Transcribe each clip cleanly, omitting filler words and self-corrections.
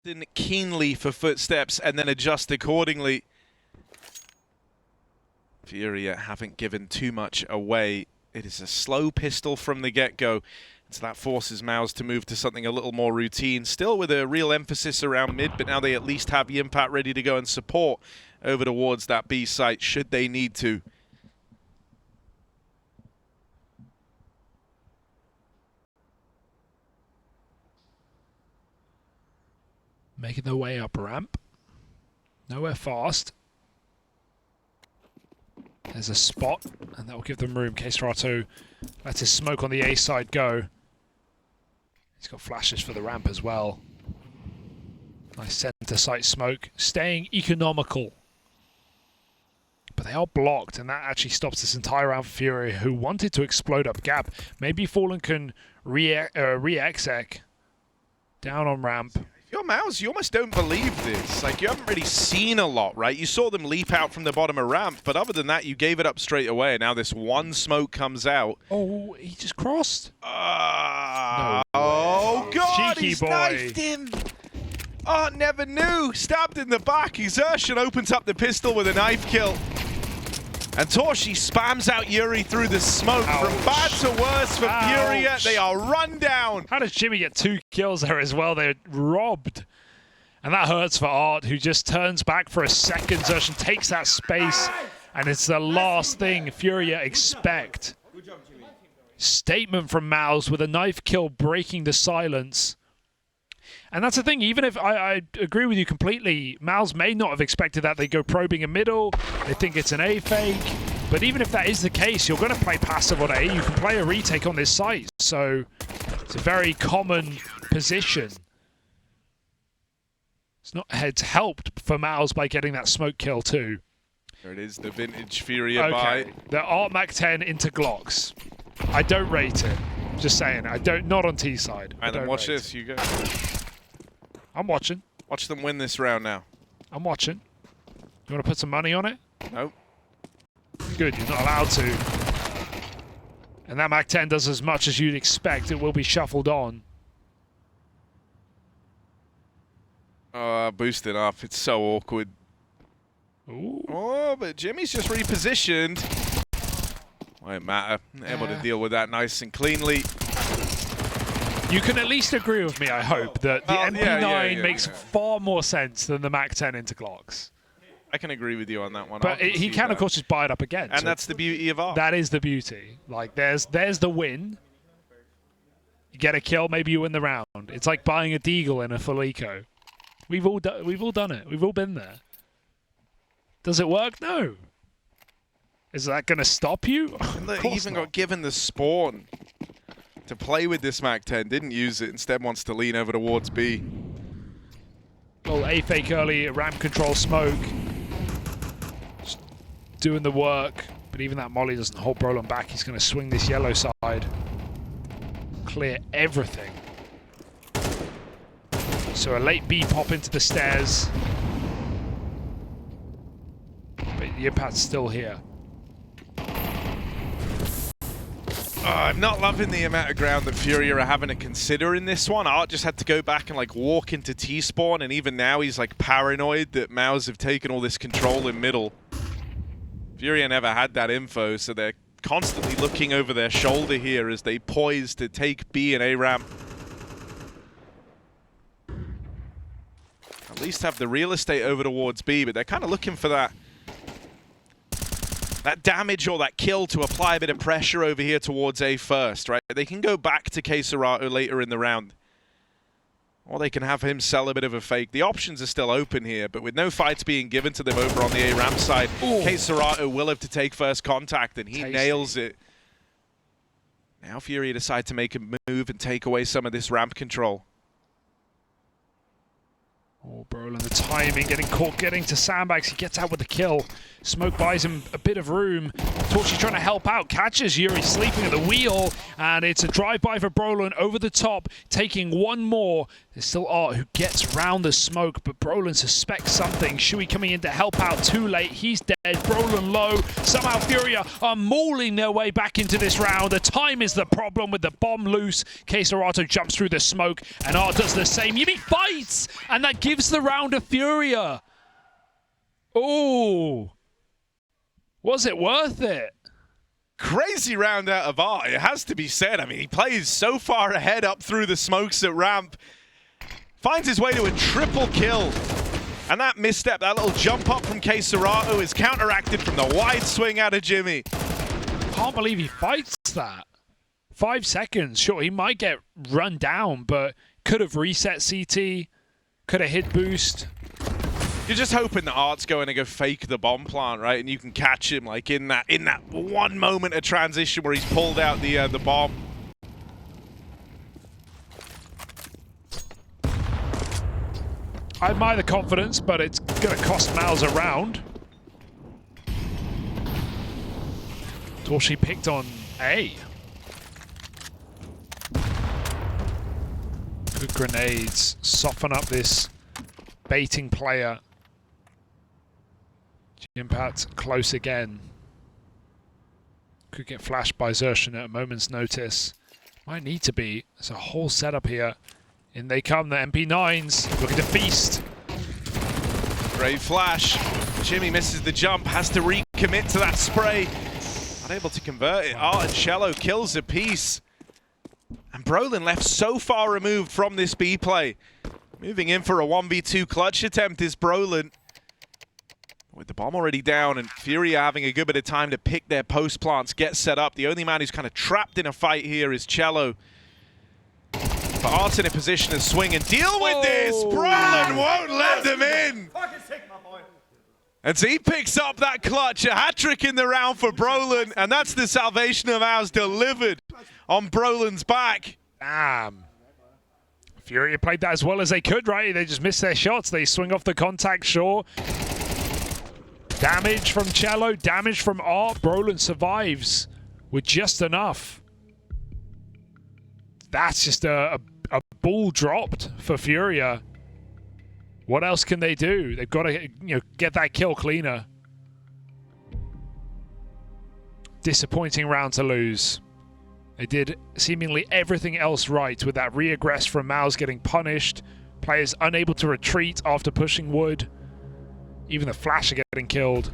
Listen keenly for footsteps and then adjust accordingly. FURIA haven't given too much away. It is a slow pistol from the get-go, so that forces MOUZ to move to something a little more routine. Still with a real emphasis around mid, but now they at least have Jimpphat ready to go and support over towards that B site should they need to. Making their way up ramp. Nowhere fast. There's a spot, and that will give them room. KSCERATO lets his smoke on the A side go. He's got flashes for the ramp as well. Nice center site smoke. Staying economical. But they are blocked, and that actually stops this entire round for FURIA, who wanted to explode up gap. Maybe Fallen can re-exec down on ramp. Your MOUZ, you almost don't believe this. Like, you haven't really seen a lot, right? You saw them leap out from the bottom of ramp, but other than that, you gave it up straight away. And now this one smoke comes out. Oh, he just crossed. No oh, God, cheeky he's boy. knifed him. Oh, never knew. Stabbed in the back. xertioN opens up the pistol with a knife kill. And torzsi spams out yuurih through the smoke. Ouch. From bad to worse for FURIA. They are run down. How does Jimmy get 2 kills there as well? They're robbed. And that hurts for Art, who just turns back for a second. xertioN takes that space, and it's the last thing FURIA expect. Statement from MOUZ with a knife kill breaking the silence. And that's the thing, even if I agree with you completely, MOUZ may not have expected that. They go probing a middle, they think it's an A fake. But even if that is the case, you're going to play passive on A. You can play a retake on this site. So it's a very common position. It's helped for MOUZ by getting that smoke kill too. There it is, the vintage FURIA buy. The Art Mac 10 into Glocks. I don't rate it. Just saying, I don't. Not on T side. And then watch this, you go. I'm watching. Watch them win this round now. I'm watching. You want to put some money on it? Nope. Good, you're not allowed to. And that Mac 10 does as much as you'd expect. It will be shuffled on. Boosting up. It's so awkward. Ooh. Oh, but Jimmy's just repositioned. Won't matter. Able to deal with that nice and cleanly. You can at least agree with me, I hope, that the MP9 makes far more sense than the Mac 10 into Glocks. I can agree with you on that one. But he can, of course, just buy it up again. And so that's the beauty of Art. That is the beauty. Like, there's the win. You get a kill, maybe you win the round. It's like buying a deagle in a full eco. We've all done it. We've all been there. Does it work? No. Is that going to stop you? Look, he even got given the spawn to play with this Mac 10. Didn't use it. Instead wants to lean over towards B. Well, A fake early, ramp control smoke. Just doing the work. But even that molly doesn't hold Brollan back. He's going to swing this yellow side. Clear everything. So a late B pop into the stairs. But Jimpphat's still here. I'm not loving the amount of ground that FURIA are having to consider in this one. Art just had to go back and like walk into T-spawn, and even now he's like paranoid that MOUZ have taken all this control in middle. FURIA never had that info, so they're constantly looking over their shoulder here as they poise to take B and A ramp. At least have the real estate over towards B, but they're kind of looking for that damage or that kill to apply a bit of pressure over here towards A first, right? They can go back to KSCERATO later in the round. Or they can have him sell a bit of a fake. The options are still open here, but with no fights being given to them over on the A ramp side, KSCERATO will have to take first contact, and he nails it. Now FURIA decide to make a move and take away some of this ramp control. Oh, Brollan, the timing, getting caught, getting to sandbags. He gets out with the kill. Smoke buys him a bit of room. torzsi trying to help out, catches yuurih sleeping at the wheel, and it's a drive-by for Brollan over the top, taking one more. There's still Art who gets round the smoke, but Brollan suspects something. Shui coming in to help out too late. He's dead. Brollan low. Somehow FURIA are mauling their way back into this round. The time is the problem with the bomb loose. KSCERATO jumps through the smoke, and Art does the same. yuurih fights, and that gives the round to FURIA. Oh, was it worth it? Crazy round out of Art, it has to be said. I mean, he plays so far ahead up through the smokes at ramp. Finds his way to a triple kill. And that misstep, that little jump up from KSCERATO is counteracted from the wide swing out of Jimmy. Can't believe he fights that. 5 seconds. Sure, he might get run down, but could have reset CT, could have hit boost. You're just hoping that Art's going to go fake the bomb plant, right? And you can catch him like in that one moment of transition where he's pulled out the bomb. I admire the confidence, but it's going to cost MOUZ a round. torzsi picked on A. Good grenades. Soften up this baiting player. Jimpphat close again. Could get flashed by xertioN at a moment's notice. Might need to be. There's a whole setup here. In they come, the MP9s, looking to feast. Great flash. Jimmy misses the jump, has to recommit to that spray. Unable to convert it. Art and celtioN kills a piece. And Brollan left so far removed from this B play. Moving in for a 1v2 clutch attempt is Brollan. With the bomb already down and FURIA having a good bit of time to pick their post plants, get set up. The only man who's kind of trapped in a fight here is celtioN. But Art's in a position to swing and deal with this. Brollan won't let them in. And so he picks up that clutch, a hat-trick in the round for Brollan, and that's the salvation of MOUZ delivered on Brollan's back. Damn. FURIA played that as well as they could, right? They just missed their shots. They swing off the contact, sure. Damage from celtioN, damage from Art. Brollan survives with just enough. That's just a ball dropped for FURIA. What else can they do? They've got to get that kill cleaner. Disappointing round to lose. They did seemingly everything else right with that re-aggress from MOUZ getting punished. Players unable to retreat after pushing wood. Even the flash are getting killed.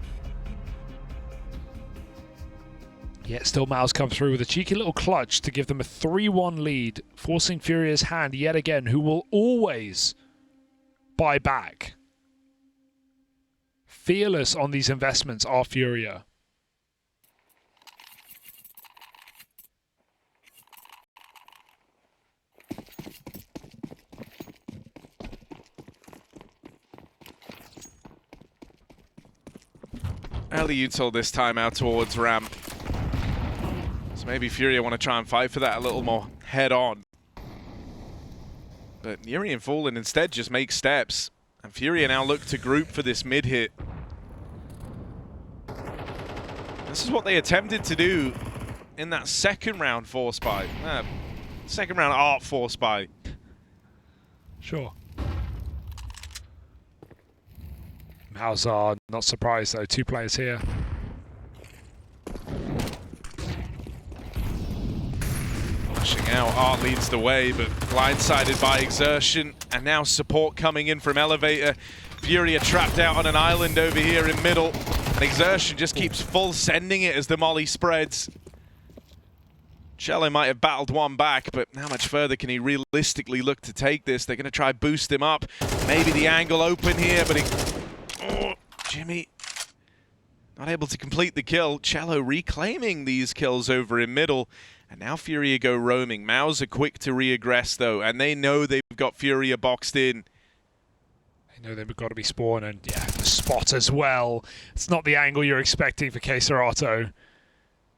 Yet still MOUZ come through with a cheeky little clutch to give them a 3-1 lead, forcing FURIA's hand yet again, who will always buy back. Fearless on these investments are FURIA. Early util this time out towards ramp. So maybe FURIA want to try and fight for that a little more head-on. But yuurih and Fallen instead just make steps. And FURIA now look to group for this mid-hit. This is what they attempted to do in that second round force buy. Second round Art force buy. Sure. MOUZ are not surprised though, 2 players here. Pushing out, Art leads the way, but blindsided by xertioN, and now support coming in from Elevator. FURIA trapped out on an island over here in middle, and xertioN just keeps full sending it as the molly spreads. celtioN might have battled one back, but how much further can he realistically look to take this? They're going to try boost him up. Maybe the angle open here, but Jimmy not able to complete the kill. celtioN reclaiming these kills over in middle. And now FURIA go roaming. MOUZ are quick to re-aggress though, and they know they've got FURIA boxed in. They know they've got to be spawned, and yeah, the spot as well. It's not the angle you're expecting for KSCERATO.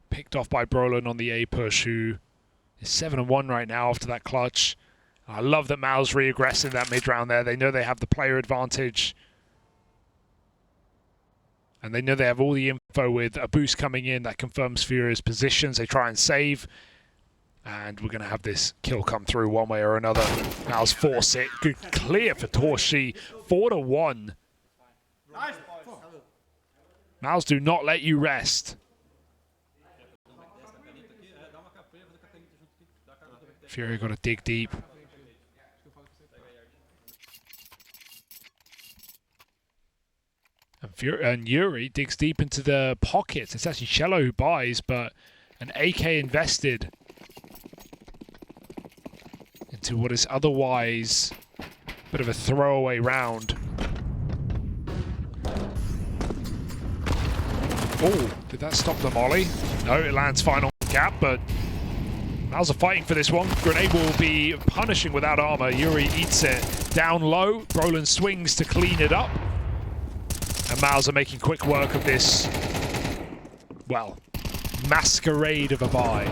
Picked off by Brollan on the A push, who is 7-1 right now after that clutch. I love that MOUZ re-aggressing that mid-round there. They know they have the player advantage. And they know they have all the info with a boost coming in that confirms FURIA's positions. They try and save. And we're going to have this kill come through one way or another. MOUZ force it. Good clear for torzsi. 4-1. MOUZ do not let you rest. FURIA got to dig deep. And yuurih digs deep into the pockets. It's actually xertioN who buys, but an AK invested into what is otherwise a bit of a throwaway round. Oh, did that stop the molly? No, it lands fine on the gap, but MOUZ are fighting for this one. Grenade will be punishing without armor. yuurih eats it down low. Brollan swings to clean it up. And MOUZ are making quick work of this, well, masquerade of a buy.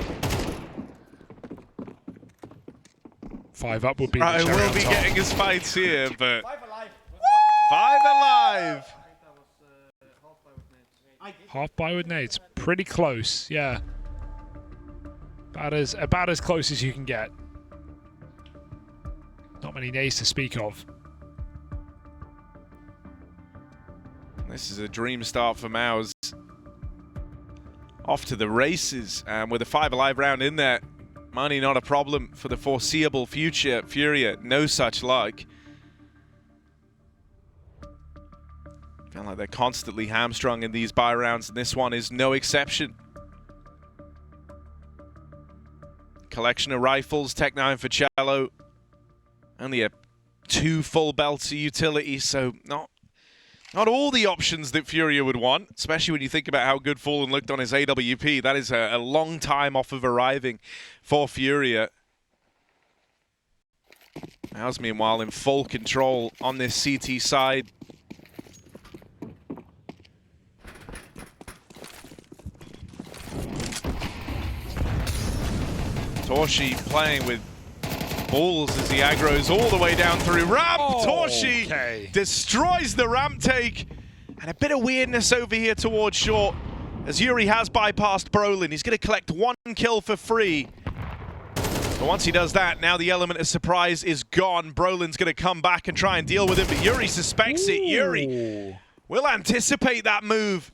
5 up would be the cherry I will on be top. getting his fights here, but 5 alive. Half buy with nades, pretty close, yeah. About as close as you can get. Not many nades to speak of. This is a dream start for MOUZ. Off to the races, and with a 5 alive round in there, money not a problem for the foreseeable future. FURIA, no such luck. Feel like they're constantly hamstrung in these buy rounds, and this one is no exception. Collection of rifles, Tech 9 for xertioN. Only 2 full belts of utility, so not all the options that FURIA would want, especially when you think about how good Fallen looked on his AWP. That is a long time off of arriving for FURIA. MOUZ, meanwhile, in full control on this CT side. torzsi playing with balls as he aggroes all the way down through ramp. torzsi destroys the ramp take. And a bit of weirdness over here towards short as yuurih has bypassed Brollan. He's going to collect 1 kill for free. But once he does that, now the element of surprise is gone. Brollan's going to come back and try and deal with him, but yuurih suspects it. yuurih will anticipate that move.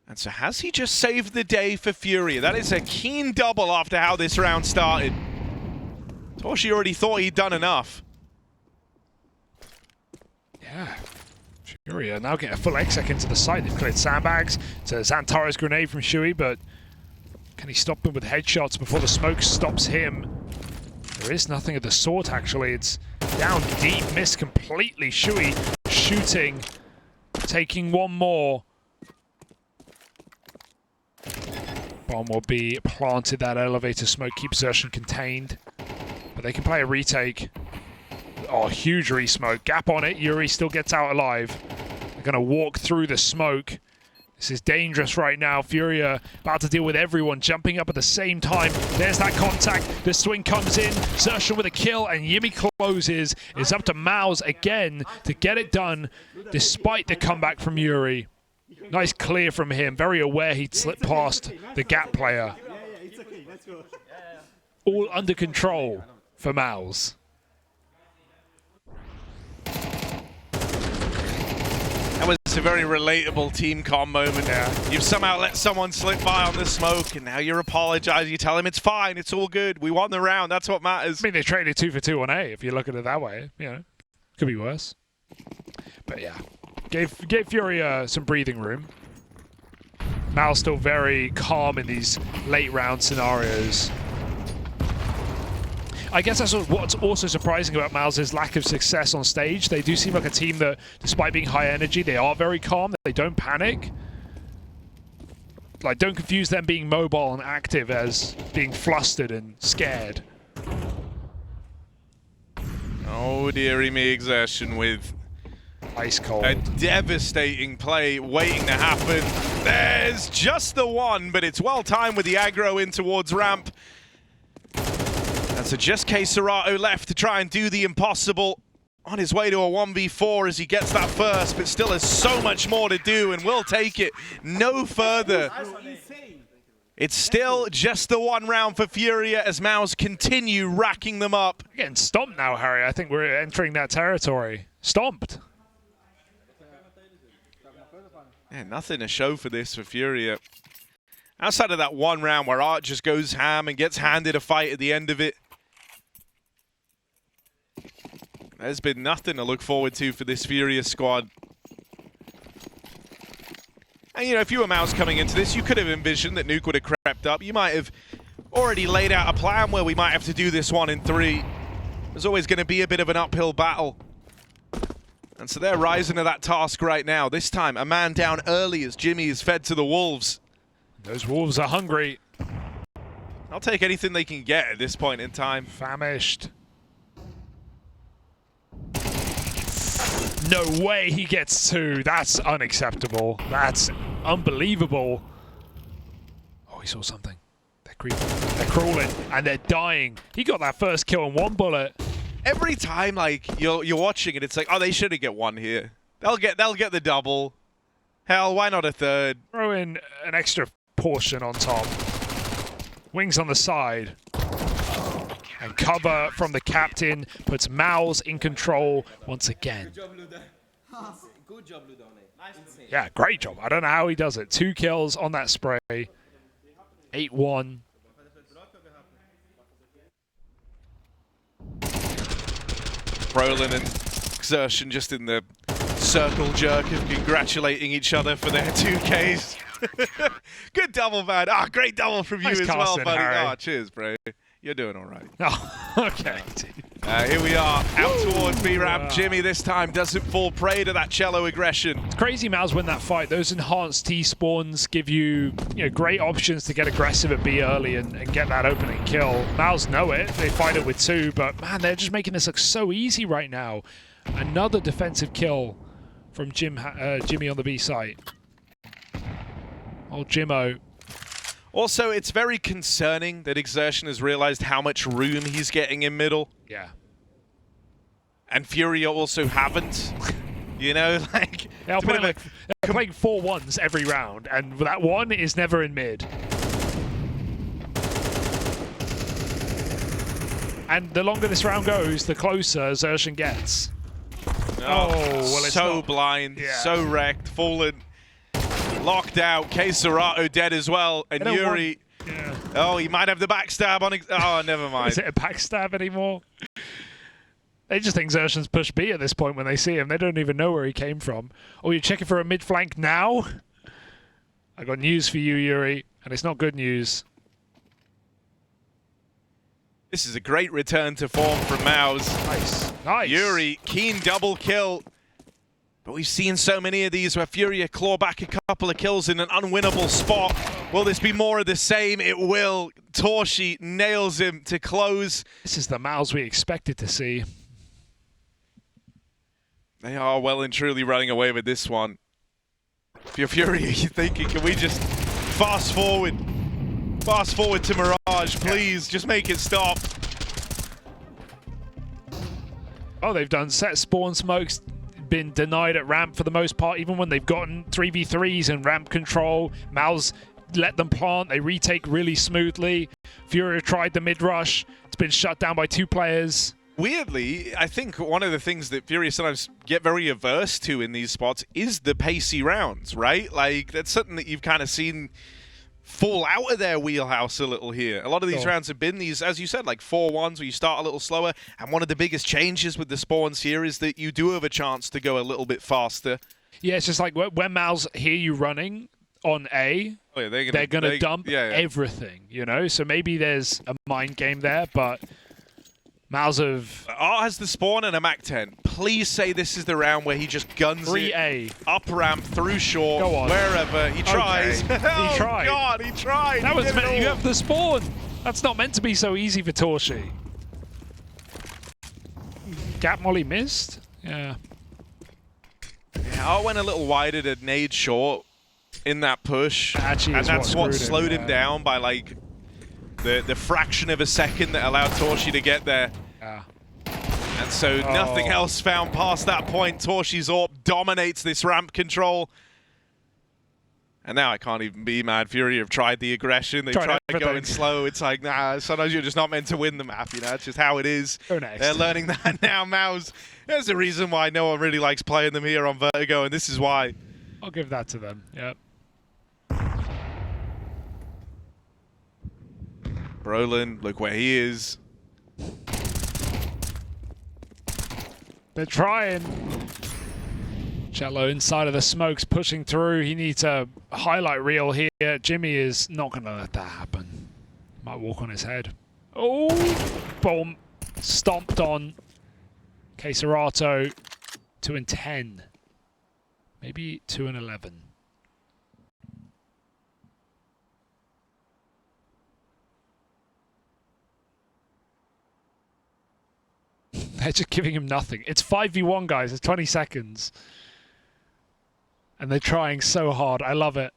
And so has he just saved the day for FURIA? That is a keen double after how this round started. torzsi already thought he'd done enough. Yeah. FURIA now get a full exec into the site. They've cleared sandbags to Xantaro's grenade from xertioN, but can he stop him with headshots before the smoke stops him? There is nothing of the sort, actually. It's down deep, missed completely. xertioN shooting, taking 1 more. Bomb will be planted. That elevator smoke keeps xertioN contained, but they can play a retake. Oh, huge re-smoke. Gap on it. yuurih still gets out alive. They're going to walk through the smoke. This is dangerous right now. FURIA about to deal with everyone jumping up at the same time. There's that contact. The swing comes in. xertioN with a kill, and Yimmy closes. It's up to MOUZ again to get it done, despite the comeback from yuurih. Nice clear from him. Very aware he'd slipped past the gap player. All under control for MOUZ. That was a very relatable team comm moment. You've somehow let someone slip by on the smoke, and now you're apologizing. You tell him it's fine, it's all good. We won the round. That's what matters. I mean, they traded 2 for 2 on A, if you look at it that way. You know, could be worse. But yeah, gave FURIA some breathing room. MOUZ still very calm in these late round scenarios. I guess that's what's also surprising about MOUZ's lack of success on stage. They do seem like a team that, despite being high energy, they are very calm. They don't panic. Like, don't confuse them being mobile and active as being flustered and scared. Oh, dearie me, xertioN with ice cold. A devastating play waiting to happen. There's just the one, but it's well timed with the aggro in towards ramp. And so just KSCERATO left to try and do the impossible. On his way to a 1v4 as he gets that first, but still has so much more to do and will take it no further. It's still just the one round for FURIA as MOUZ continue racking them up. We're getting stomped now, Harry. I think we're entering that territory. Stomped. Yeah, nothing to show for this for FURIA. Outside of that one round where Art just goes ham and gets handed a fight at the end of it, there's been nothing to look forward to for this FURIA squad. And, you know, if you were MOUZ coming into this, you could have envisioned that Nuke would have crept up. You might have already laid out a plan where we might have to do this 1 in 3. There's always going to be a bit of an uphill battle. And so they're rising to that task right now. This time, a man down early as Jimmy is fed to the Wolves. Those Wolves are hungry. I'll take anything they can get at this point in time. Famished. No way he gets 2. That's unacceptable. That's unbelievable. Oh, he saw something. They're creeping. They're crawling. And they're dying. He got that first kill in 1 bullet. Every time, like, you're watching it, it's like, oh, they should get 1 here. They'll get the double. Hell, why not a 3rd? Throw in an extra portion on top. Wings on the side. And cover from the captain puts MOUZ in control once again. Good job, Ludone. Yeah, great job. I don't know how he does it. 2 kills on that spray. 8-1. Brollan and xertioN just in the circle jerk of congratulating each other for their 2Ks. Good double, man. Ah, great double from you Nice as well, casting, buddy. Harry. Oh, cheers, bro. You're doing all right. Oh, okay. Here we are, out towards B-Ramp. Jimmy this time doesn't fall prey to that cello aggression. It's crazy MOUZ win that fight. Those enhanced T-spawns give you, great options to get aggressive at B early and get that opening kill. MOUZ know it. They fight it with 2, but man, they're just making this look so easy right now. Another defensive kill from Jimmy on the B site. Old Jimmo. Also, it's very concerning that xertioN has realized how much room he's getting in middle. Yeah. And FURIA also haven't. You know, like... They're playing 4-1s every round, and that 1 is never in mid. And the longer this round goes, the closer xertioN gets. Oh, well, it's so not. blind, Yeah. so wrecked, fallen, locked out. KSCERATO dead as well, and yuurih. Yeah. Oh, he might have the backstab on. Oh, never mind. Is it a backstab anymore? They just think xertioN's push B at this point when they see him. They don't even know where he came from. Oh, you're checking for a mid flank now? I got news for you, yuurih, and it's not good news. This is a great return to form from MOUZ. Nice. Nice. yuurih, keen double kill. But we've seen so many of these where FURIA claw back a couple of kills in an unwinnable spot. Will this be more of the same? It will. torzsi nails him to close. This is the MOUZ we expected to see. They are well and truly running away with this one. If you're FURIA, you're thinking, can we just fast forward? Fast forward to Mirage, please. Just make it stop. Oh, they've done set spawn smokes. Been denied at ramp for the most part, even when they've gotten 3v3s and ramp control. MOUZ let them plant. They retake really smoothly. FURIA tried the mid rush. It's been shut down by 2 players. Weirdly, I think one of the things that FURIA sometimes get very averse to in these spots is the pacey rounds, right? Like, that's something that you've kind of seen fall out of their wheelhouse a little here. A lot of these rounds have been these, as you said, like 4-1s where you start a little slower. And one of the biggest changes with the spawns here is that you do have a chance to go a little bit faster. Yeah, it's just like when MOUZ hear you running on A, Oh, yeah, they're going to dump everything, you know? So maybe there's a mind game there, but MOUZ have... Art has the spawn and a MAC-10. Please say this is the round where he just guns 3A. it up ramp, through short, Go on. wherever. He tries. Okay. Oh, He tried. God, he tried. That He was did it meant, you all. have the spawn. That's not meant to be so easy for torzsi. Gap molly missed? Yeah. Yeah, Art went a little wider to nade short in that push. Actually, and that's what slowed him yeah. down by, like, the fraction of a second that allowed torzsi to get there. Yeah. And so nothing else found past that point. torzsi's AWP dominates this ramp control. And now I can't even be mad. FURIA have tried the aggression. They tried going slow. It's like, nah, sometimes you're just not meant to win the map. You know, it's just how it is. Go next. They're learning that now. MOUZ, there's a reason why no one really likes playing them here on Vertigo, and this is why. I'll give that to them, yep. Brollan, look where he is. They're trying. Cello inside of the smokes, pushing through. He needs a highlight reel here. Jimmy is not going to let that happen. Might walk on his head. Oh, boom. Stomped on. KSCERATO 2 and 10. Maybe 2 and 11. They're just giving him nothing. It's 5v1, guys. It's 20 seconds. And they're trying so hard. I love it.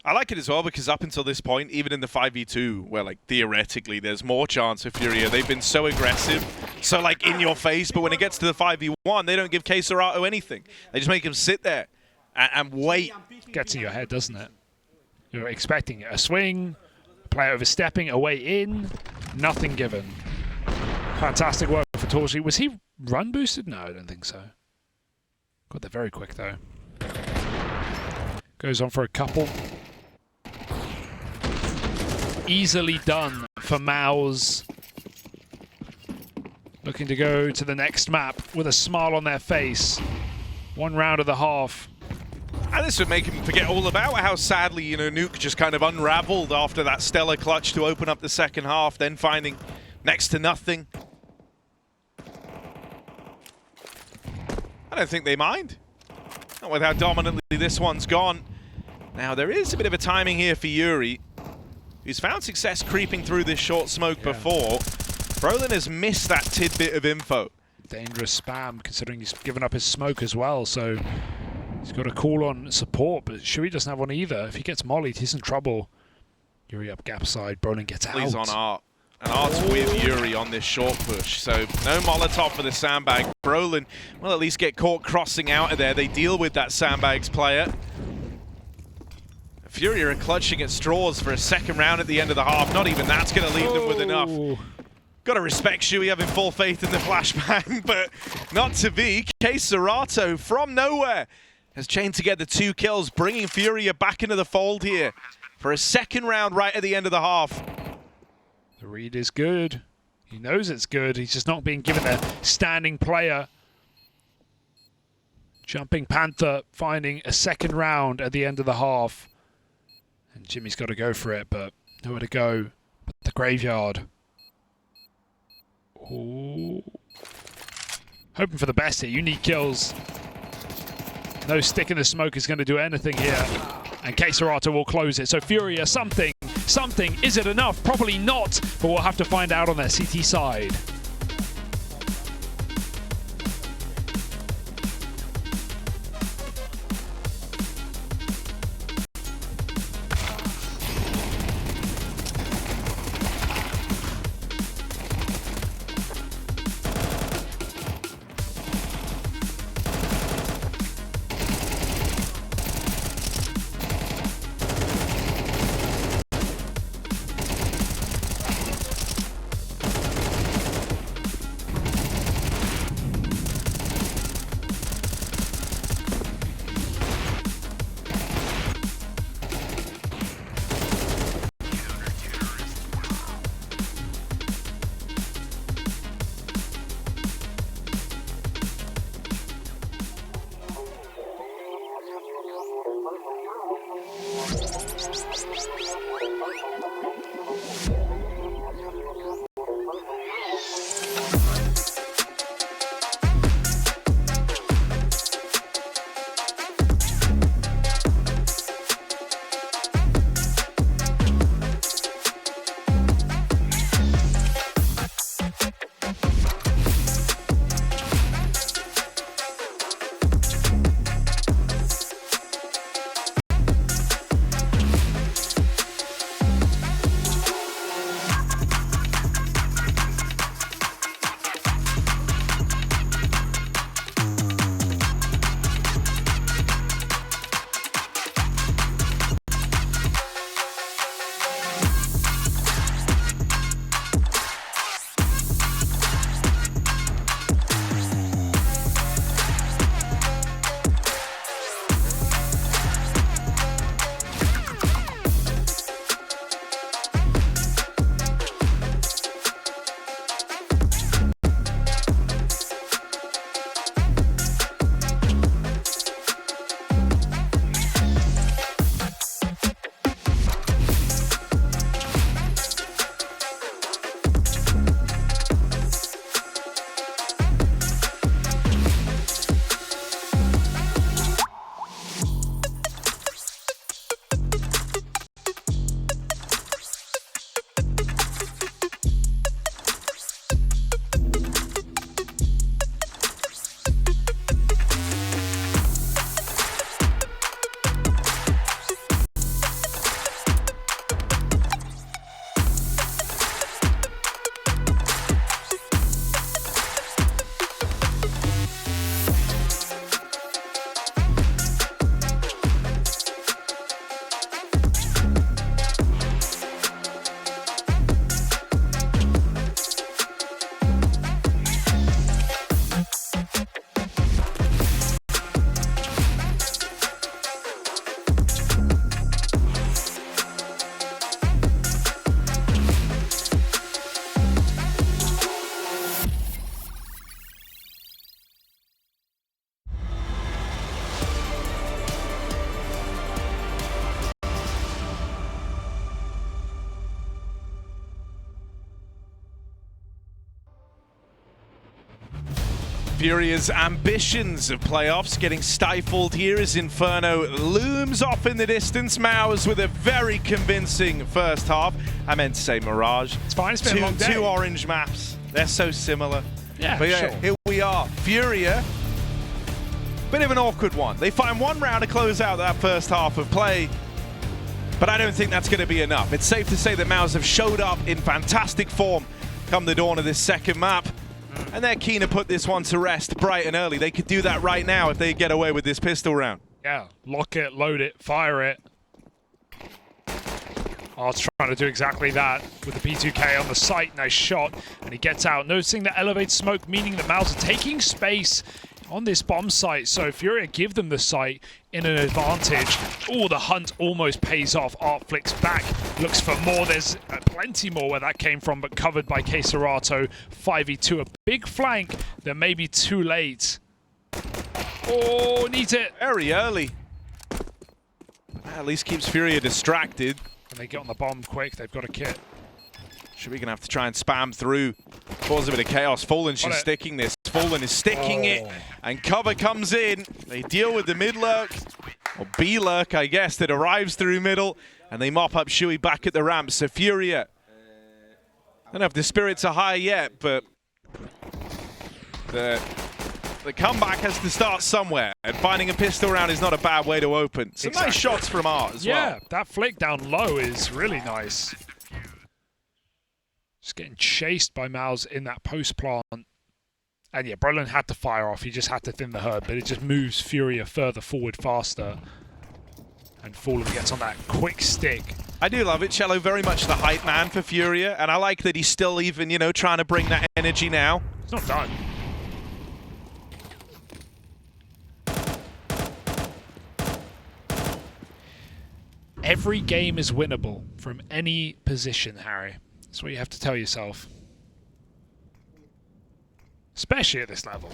I like it as well because up until this point, even in the 5v2, where like theoretically there's more chance for FURIA, they've been so aggressive, so like in your face, but when it gets to the 5v1, they don't give KSCERATO anything. They just make him sit there and wait. Gets in your head, doesn't it? You're expecting a swing, player overstepping, away in, nothing given. Fantastic work for torzsi. Was he run boosted? No, I don't think so. Got there very quick though. Goes on for a couple. Easily done for MOUZ. Looking to go to the next map with a smile on their face. 1 round of the half. And this would make him forget all about how sadly, you know, Nuke just kind of unraveled after that stellar clutch to open up the second half, then finding next to nothing. I don't think they mind. Not with how dominantly this one's gone. Now, there is a bit of a timing here for yuurih, who's found success creeping through this short smoke before. Brollan has missed that tidbit of info. Dangerous spam, considering he's given up his smoke as well, so he's got a call on support, but yuurih doesn't have one either. If he gets mollied, he's in trouble. yuurih up gap side, Brollan gets out. He's on Art. And Art's with yuurih on this short push, so no Molotov for the sandbag. Brollan will at least get caught crossing out of there. They deal with that sandbags player. FURIA are clutching at straws for a second round at the end of the half. Not even that's going to leave them with enough. Got to respect yuurih having full faith in the flashbang, but not to be. KSCERATO from nowhere has chained together 2 kills, bringing FURIA back into the fold here for a second round right at the end of the half. The read is good. He knows it's good. He's just not being given a standing player. Jumping Panther finding a second round at the end of the half. And Jimmy's got to go for it, but nowhere to go but the graveyard. Ooh. Hoping for the best here. You need kills. No stick in the smoke is going to do anything here. And KSCERATO will close it. So FURIA, something. Is it enough? Probably not, but we'll have to find out on their CT side. FURIA's ambitions of playoffs getting stifled here as Inferno looms off in the distance. MOUZ with a very convincing first half. I meant to say Mirage. It's fine, it's been a long day. Two orange maps. They're so similar. Yeah, but yeah, sure. Here we are. FURIA, bit of an awkward one. They find one round to close out that first half of play, but I don't think that's going to be enough. It's safe to say that MOUZ have showed up in fantastic form come the dawn of this second map. And they're keen to put this one to rest bright and early. They could do that right now if they get away with this pistol round. Yeah, lock it, load it, fire it. Art's trying to do exactly that with the P2K on the site. Nice shot, and he gets out. Noticing the elevated smoke, meaning that MOUZ are taking space on this bomb site. So FURIA give them the site in an advantage. Oh, the hunt almost pays off. Art flicks back, looks for more. There's plenty more where that came from, but covered by KSCERATO. 5v2, a big flank that may be too late. Oh, needs it. Very early. At least keeps FURIA distracted. And they get on the bomb quick. They've got a kit. Should we gonna have to try and spam through, cause a bit of chaos. Fallen, she's sticking this. Fallen is sticking it, and cover comes in. They deal with the mid lurk, or B lurk, I guess, that arrives through middle, and they mop up Shui back at the ramp. So FURIA, I don't know if the spirits are high yet, but the comeback has to start somewhere, and finding a pistol round is not a bad way to open. Some nice shots from Art as well. Yeah, that flick down low is really nice. Just getting chased by MOUZ in that post plant. And yeah, Brollan had to fire off. He just had to thin the herd, but it just moves FURIA further forward faster. And Fallen gets on that quick stick. I do love it. cello very much the hype man for FURIA, and I like that he's still even, you know, trying to bring that energy now. It's not done. Every game is winnable from any position, Harry. That's what you have to tell yourself. Especially at this level.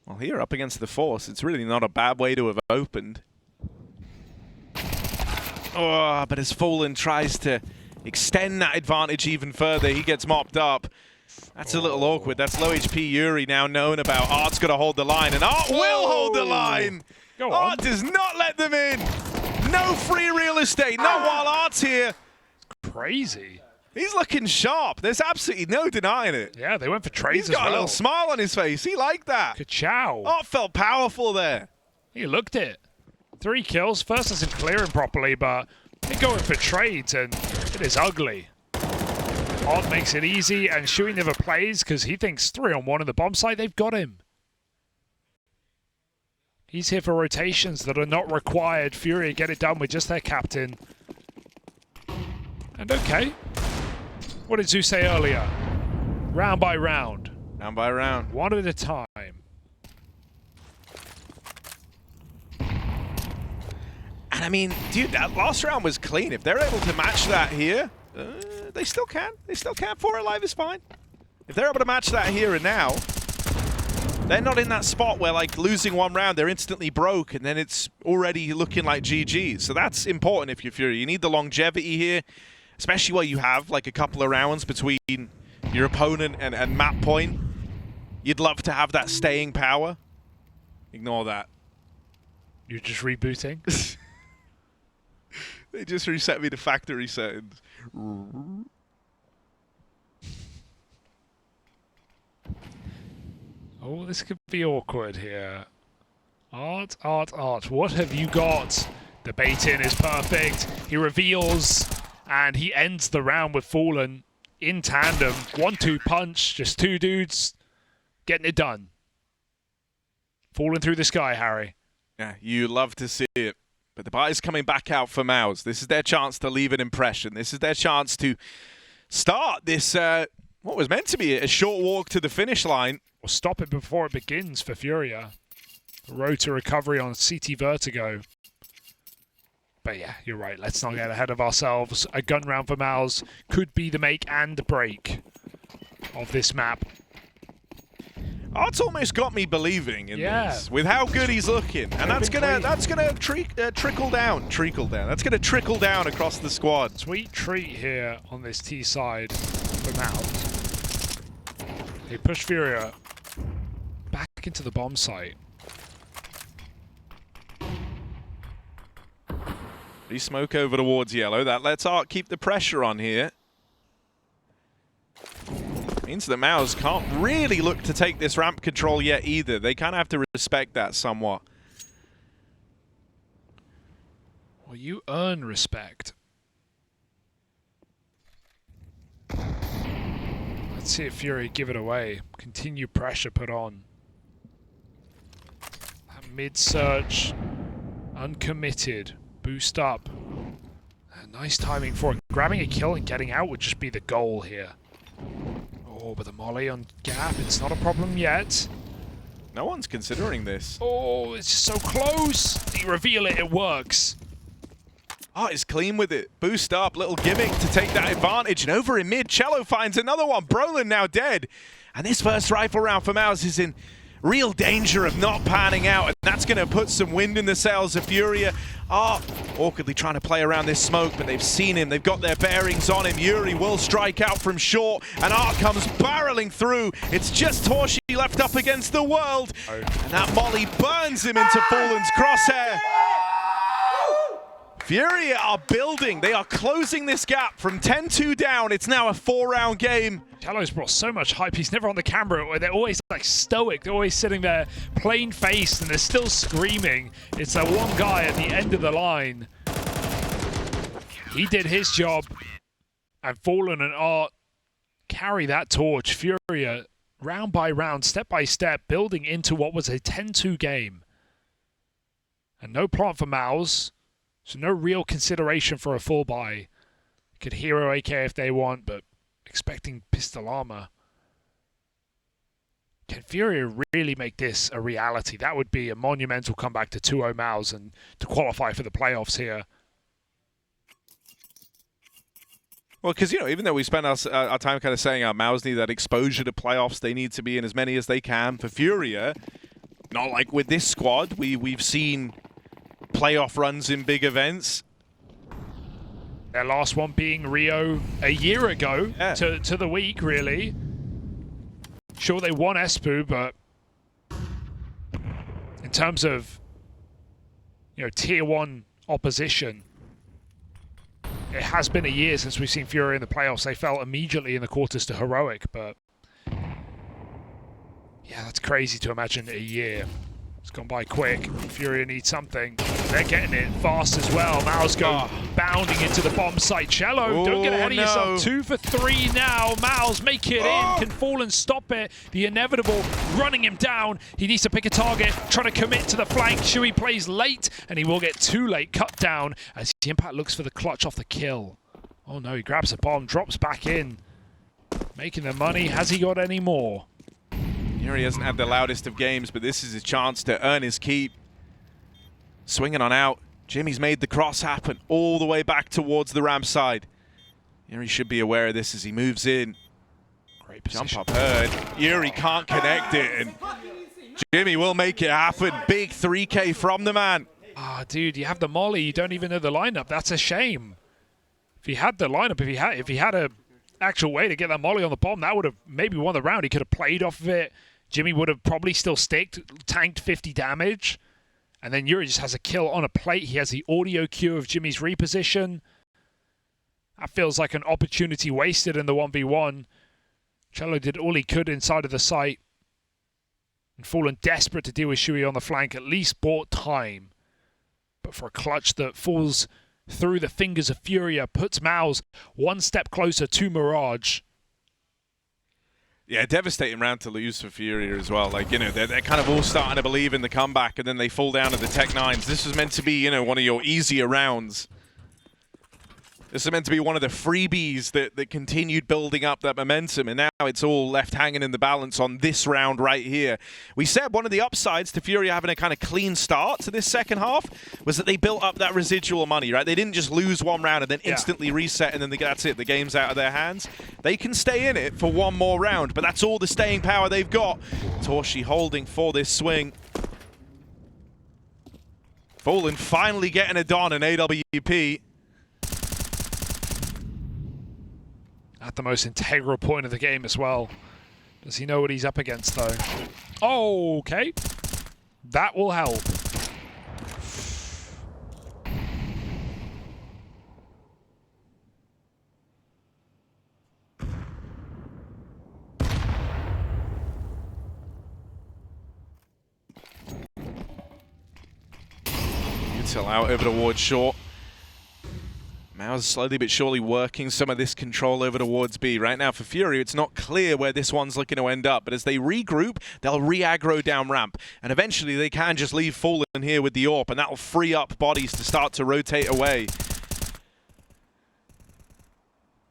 Well, here up against the Force, it's really not a bad way to have opened. Oh, but as Fallen tries to extend that advantage even further, he gets mopped up. That's a little awkward. That's low HP yuurih now known about. Art's got to hold the line, and Art will hold the line. Go on. Art does not let them in. No free real estate, not while Art's here. Crazy. He's looking sharp. There's absolutely no denying it. Yeah, they went for trades as well. He's got a little smile on his face. He liked that. Ka-chow. Art felt powerful there. He looked it. 3 kills. First isn't clearing properly, but they're going for trades, and it is ugly. Art makes it easy, and Shui never plays because he thinks 3-on-1 in the bomb site. They've got him. He's here for rotations that are not required. FURIA get it done with just their captain. And okay. What did Zeus say earlier? Round by round. Round by round. One at a time. And I mean, dude, that last round was clean. If they're able to match that here, they still can. They still can. 4 alive is fine. If they're able to match that here and now, they're not in that spot where, like, losing one round, they're instantly broke, and then it's already looking like GG. So that's important if you're FURIA. You need the longevity here, especially where you have, like, a couple of rounds between your opponent and map point. You'd love to have that staying power. Ignore that. You're just rebooting? They just reset me to factory settings. Oh, this could be awkward here. Art. What have you got? The bait-in is perfect. He reveals, and he ends the round with Fallen in tandem. 1-2 punch, just 2 dudes getting it done. Fallen through the sky, Harry. Yeah, you love to see it. But the buy's coming back out for MOUZ. This is their chance to leave an impression. This is their chance to start this, what was meant to be a short walk to the finish line. Or stop it before it begins for FURIA. The road to recovery on CT Vertigo. But yeah, you're right. Let's not get ahead of ourselves. A gun round for MOUZ could be the make and break of this map. Art's almost got me believing in this with how good he's looking, and that's gonna trickle down. That's gonna trickle down across the squad. Sweet treat here on this T side for MOUZ. They push FURIA back into the bomb site. Re-smoke over towards yellow. That lets Art keep the pressure on here. Means that MOUZ can't really look to take this ramp control yet either. They kind of have to respect that somewhat. Well, you earn respect. Let's see if FURIA give it away. Continue pressure put on. That mid-search, uncommitted, boost up. Nice timing for it. Grabbing a kill and getting out would just be the goal here. Oh, but the molly on Gap, it's not a problem yet. No one's considering this. Oh, it's so close. You reveal it, it works. Art is clean with it. Boost up, little gimmick to take that advantage. And over in mid, cello finds another one. Brollan now dead. And this first rifle round for MOUZ is in real danger of not panning out. And that's going to put some wind in the sails of FURIA. Art awkwardly trying to play around this smoke, but they've seen him. They've got their bearings on him. yuurih will strike out from short. And Art comes barreling through. It's just torzsi left up against the world. And that molly burns him into Fallen's crosshair. FURIA are building. They are closing this gap from 10-2 down. It's now a 4-round game. cello's brought so much hype. He's never on the camera. They're always like stoic. They're always sitting there plain-faced and they're still screaming. It's that one guy at the end of the line. He did his job. And Fallen and Art carry that torch. FURIA, round by round, step by step, building into what was a 10-2 game. And no plant for MOUZ. So no real consideration for a full buy. Could hero AK if they want, but expecting pistol armor. Can FURIA really make this a reality? That would be a monumental comeback to 2-0 MOUZ and to qualify for the playoffs here. Well, because, you know, even though we spend our time kind of saying our MOUZ need that exposure to playoffs, they need to be in as many as they can. For FURIA, not like with this squad, we've seen playoff runs in big events. Their last one being Rio a year ago, yeah. to the week, really. Sure, they won Espu, but in terms of, you know, tier 1 opposition, it has been a year since we've seen FURIA in the playoffs. They fell immediately in the quarters to Heroic, but yeah, that's crazy to imagine a year. It's gone by quick. FURIA needs something. They're getting it fast as well. MOUZ go bounding into the bomb site. cello, don't get ahead of yourself. 2 for 3 now. MOUZ make it in. Can Fallen stop it? The inevitable running him down. He needs to pick a target, trying to commit to the flank. xertioN plays late, and he will get too late. Cut down as Jimpphat looks for the clutch off the kill. Oh no, he grabs a bomb, drops back in. Making the money. Has he got any more? yuurih hasn't had the loudest of games, but this is his chance to earn his keep. Swinging on out. Jimmy's made the cross happen all the way back towards the ramp side. yuurih should be aware of this as he moves in. Great position. Jump up heard. yuurih can't connect it, and Jimmy will make it happen. Big 3K from the man. Ah, dude, you have the molly. You don't even know the lineup. That's a shame. If he had the lineup, if he had a actual way to get that molly on the bomb, that would have maybe won the round. He could have played off of it. Jimmy would have probably still sticked, tanked 50 damage. And then yuurih just has a kill on a plate. He has the audio cue of Jimmy's reposition. That feels like an opportunity wasted in the 1v1. cello did all he could inside of the site. And Fallen, desperate to deal with xertioN on the flank, at least bought time. But for a clutch that falls through the fingers of FURIA, puts MOUZ one step closer to Mirage. Yeah, devastating round to lose for FURIA as well. Like, you know, they're kind of all starting to believe in the comeback, and then they fall down to the Tech 9s. This was meant to be, you know, one of your easier rounds. This is meant to be one of the freebies that continued building up that momentum, and now it's all left hanging in the balance on this round right here. We said one of the upsides to FURIA having a kind of clean start to this second half was that they built up that residual money, right? They didn't just lose one round and then instantly reset and then that's it, the game's out of their hands. They can stay in it for one more round, but that's all the staying power they've got. torzsi holding for this swing. Fallen finally getting it done in AWP. At the most integral point of the game as well. Does he know what he's up against, though? Oh, okay. That will help. Util out over towards short. MOUZ slowly but surely working some of this control over towards B. Right now for FURIA, it's not clear where this one's looking to end up, but as they regroup, they'll re-aggro down ramp, and eventually they can just leave Fallen here with the AWP, and that'll free up bodies to start to rotate away.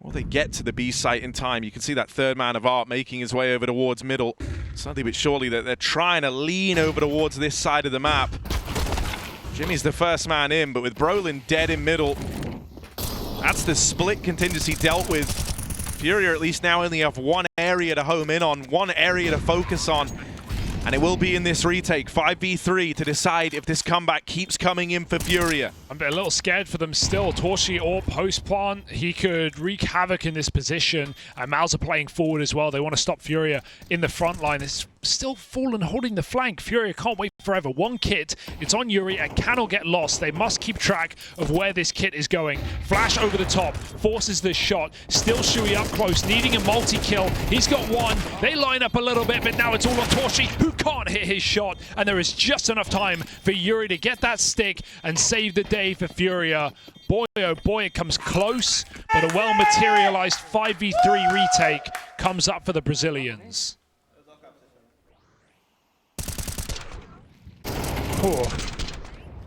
Will they get to the B site in time? You can see that third man of ART making his way over towards middle. Slowly but surely that they're trying to lean over towards this side of the map. Jimmy's the first man in, but with Brollan dead in middle, that's the split contingency dealt with. FURIA at least now only have one area to home in on, one area to focus on. And it will be in this retake, 5v3, to decide if this comeback keeps coming in for FURIA. I'm a little scared for them still. torzsi or post plant, he could wreak havoc in this position. And MOUZ are playing forward as well. They want to stop FURIA in the front line. It's still Fallen holding the flank. FURIA can't wait forever. One kit, it's on yuurih and cannot get lost. They must keep track of where this kit is going. Flash over the top, forces the shot. Still Shui up close, needing a multi-kill. He's got one. They line up a little bit, but now it's all on torzsi, who can't hit his shot. And there is just enough time for yuurih to get that stick and save the day for FURIA. Boy, oh boy, it comes close, but a well-materialized 5v3 retake comes up for the Brazilians. Oh.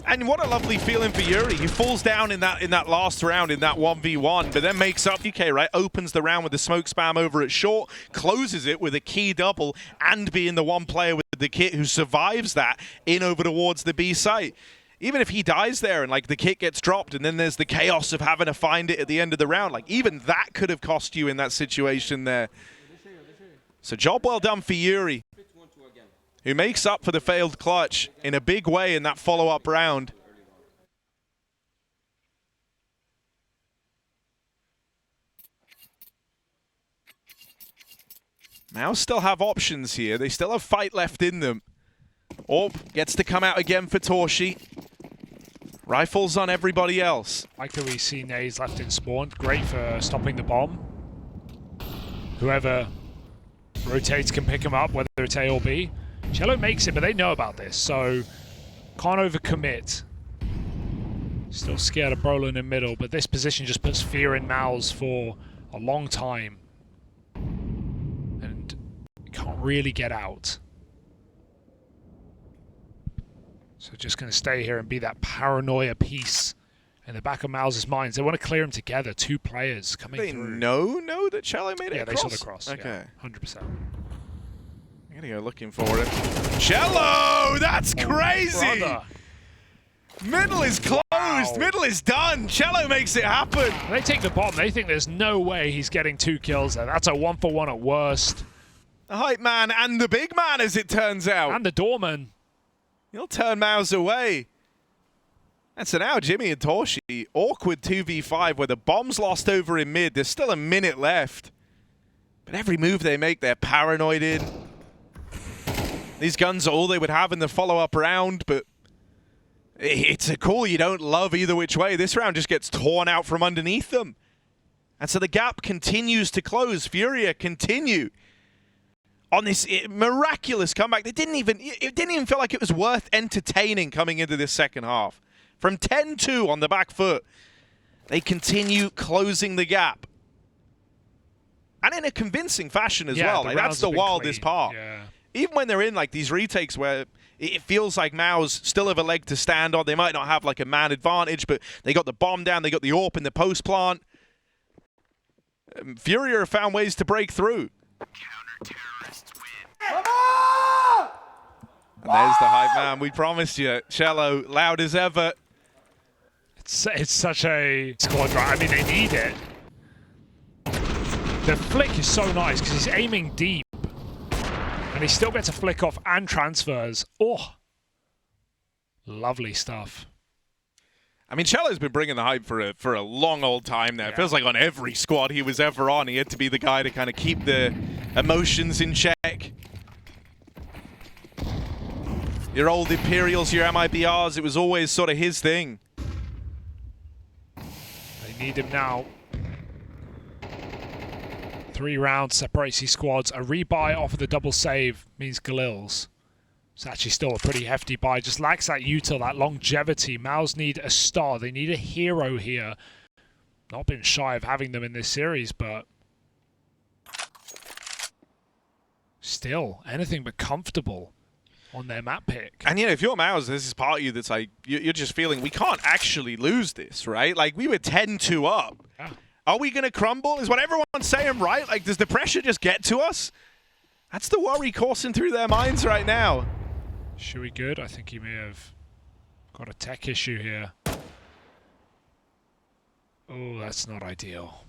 And what a lovely feeling for yuurih. He falls down in that last round, in that 1v1, but then makes up UK, right? Opens the round with the smoke spam over at short, closes it with a key double, and being the one player with the kit who survives that in over towards the B site. Even if he dies there and like the kit gets dropped and then there's the chaos of having to find it at the end of the round, like even that could have cost you in that situation there. So job well done for yuurih, who makes up for the failed clutch in a big way in that follow-up round. MOUZ still have options here. They still have fight left in them. AWP gets to come out again for torzsi. Rifles on everybody else. Like that we see nades left in spawn. Great for stopping the bomb. Whoever rotates can pick him up, whether it's A or B. xertioN makes it, but they know about this, so can't overcommit. Still scared of Brollan in middle, but this position just puts fear in MOUZ for a long time. And can't really get out. So just going to stay here and be that paranoia piece in the back of MOUZ's minds. They want to clear them together, two players coming through. They know that xertioN made it Yeah, across? they saw the cross. Okay. Yeah, 100%. I'm going to go looking for it. xertioN! That's crazy! Brother. Middle is closed. Wow. Middle is done. xertioN makes it happen. They take the bomb. They think there's no way he's getting 2 kills there. That's a 1-for-1 at worst. The hype man and the big man, as it turns out. And the doorman. He'll turn MOUZ away. And so now Jimmy and torzsi, awkward 2v5 where the bomb's lost over in mid. There's still a minute left. But every move they make, they're paranoid in. These guns are all they would have in the follow-up round, but it's a call you don't love either which way. This round just gets torn out from underneath them. And so the gap continues to close. FURIA continue on this miraculous comeback. It didn't even feel like it was worth entertaining coming into this second half. From 10-2 on the back foot, they continue closing the gap. And in a convincing fashion as well. Like, that's the wildest part. Yeah. Even when they're in like these retakes where it feels like MOUZ still have a leg to stand on. They might not have like a man advantage, but they got the bomb down, they got the AWP in the post plant. FURIA have found ways to break through. And there's the hype man. We promised you. xertioN, loud as ever. It's such a squad drive. I mean, they need it. The flick is so nice because he's aiming deep. And he still gets a flick off and transfers. Oh, lovely stuff. I mean, xertioN's been bringing the hype for a long old time now. Yeah. It feels like on every squad he was ever on, he had to be the guy to kind of keep the emotions in check. Your old Imperials, your MIBRs, it was always sort of his thing. They need him now. 3 rounds separates these squads. A rebuy off of the double save means Galil's. It's actually still a pretty hefty buy. Just lacks that util, that longevity. MOUZ need a star. They need a hero here. Not been shy of having them in this series, but still anything but comfortable on their map pick. And, you know, if you're MOUZ, this is part of you that's like, you're just feeling we can't actually lose this, right? Like, we were 10-2 up. Yeah. Are we going to crumble? Is what everyone's saying, right? Like, does the pressure just get to us? That's the worry coursing through their minds right now. Shui good? I think he may have got a tech issue here. Oh, that's not ideal.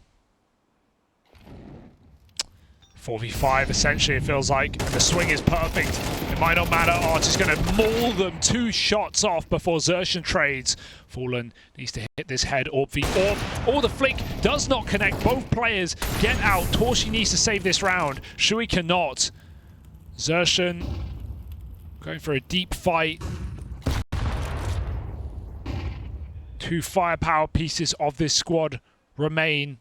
4v5, essentially, it feels like. The swing is perfect. It might not matter. Art is going to maul them 2 shots off before xertioN trades. Fallen needs to hit this head. Orb v Orb. Oh, the flick does not connect. Both players get out. torzsi needs to save this round. Shui cannot. xertioN going for a deep fight. 2 firepower pieces of this squad remain.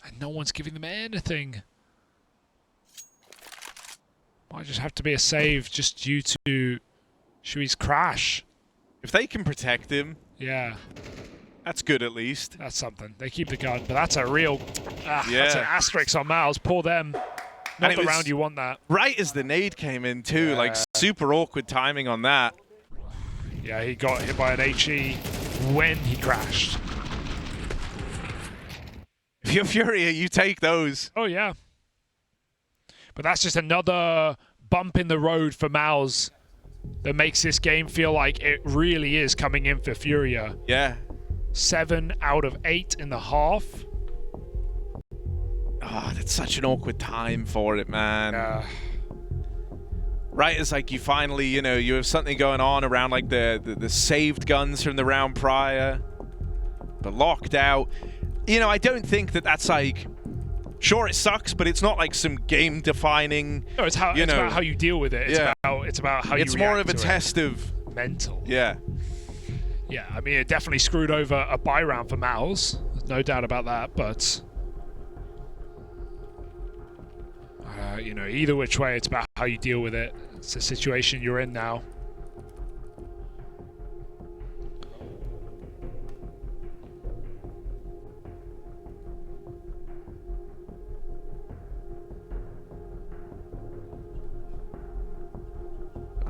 And no one's giving them anything. Might just have to be a save just due to Shui's crash. If they can protect him, Yeah, that's good at least. that's something. They keep the gun, but that's a real... Yeah. That's an asterisk on MOUZ. Poor them. Not it the was round you want that. Right as the nade came in too, Yeah. like super awkward timing on that. Yeah, he got hit by an HE when he crashed. If you're FURIA, you take those. Oh, yeah. But that's just another bump in the road for MOUZ that makes this game feel like it really is coming in for FURIA. Yeah. 7 out of 8 in the half. Oh, that's such an awkward time for it, man. Right as like you finally, you know, you have something going on around like the saved guns from the round prior, but locked out. You know, I don't think that that's like, sure it sucks, but it's not like some game defining. No, it's about how you deal with it. It's about how you It's more of a react to test of mental. Yeah. Yeah, I mean, it definitely screwed over a buy round for MOUZ. There's no doubt about that, but you know, either which way, it's about how you deal with it. It's a situation you're in now.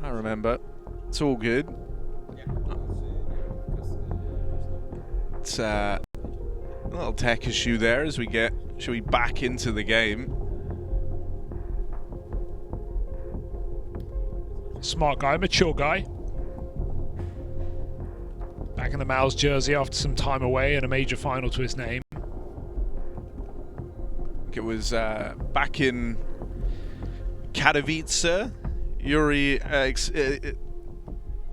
I remember. It's all good. It's a little tech issue there as we get Shui back into the game. Smart guy, mature guy. Back in the MOUZ jersey after some time away and a major final to his name. I think it was back in Katowice. Yuurih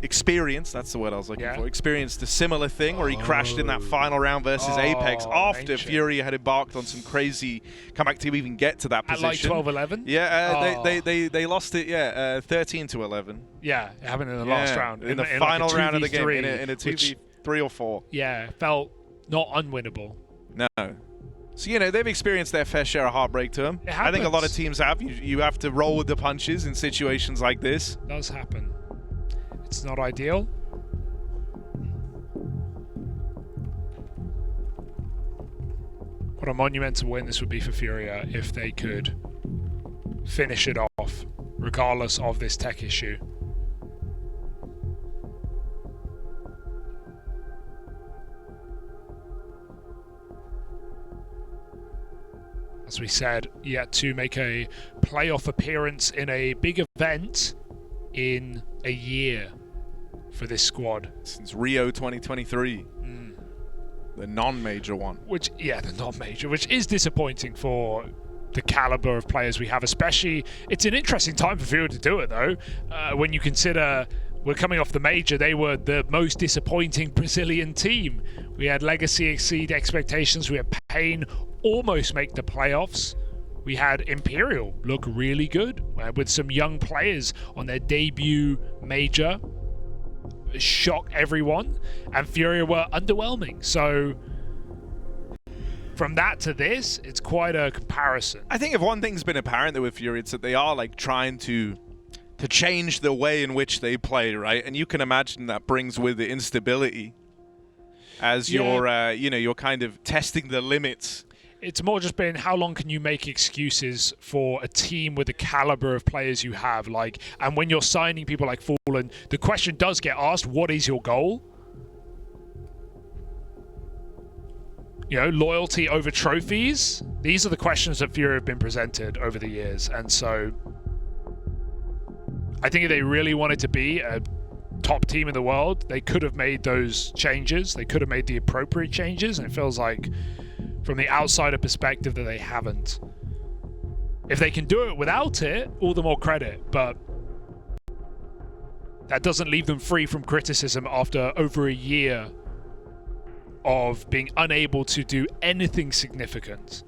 experienced, that's the word I was looking for, experienced a similar thing where he crashed in that final round versus Apex after FURIA had embarked on some crazy comeback to even get to that position. At like 12-11? Yeah, they lost it, 13-11. Yeah, it happened in the last round. In the final like round of the game, in a 2v3 or 4. Yeah, felt not unwinnable. No. So, you know, they've experienced their fair share of heartbreak to them. I think a lot of teams have. You have to roll with the punches in situations like this. It does happen. It's not ideal. What a monumental win this would be for FURIA if they could finish it off, regardless of this tech issue. As we said, yet to make a playoff appearance in a big event in a year for this squad. Since Rio 2023. The non-major one. The non-major, which is disappointing for the caliber of players we have, especially. It's an interesting time for FURIA to do it, though, when you consider we're coming off the major. They were the most disappointing Brazilian team. We had Legacy exceed expectations. We had Pain almost make the playoffs. We had Imperial look really good with some young players on their debut major. Shock everyone. And FURIA were underwhelming. So from that to this, it's quite a comparison. I think if one thing's been apparent though with FURIA, it's that they are like trying to change the way in which they play, right? And you can imagine that brings with it instability as you're, you know, you're kind of testing the limits. It's more just been how long can you make excuses for a team with the caliber of players you have, like, and when you're signing people like Fallen, the question does get asked, what is your goal? You know, loyalty over trophies? These are the questions that FURIA have been presented over the years, and so I think if they really wanted to be a top team in the world, they could have made those changes. They could have made the appropriate changes, and it feels like from the outsider perspective that they haven't. If they can do it without it, all the more credit, but that doesn't leave them free from criticism after over a year of being unable to do anything significant.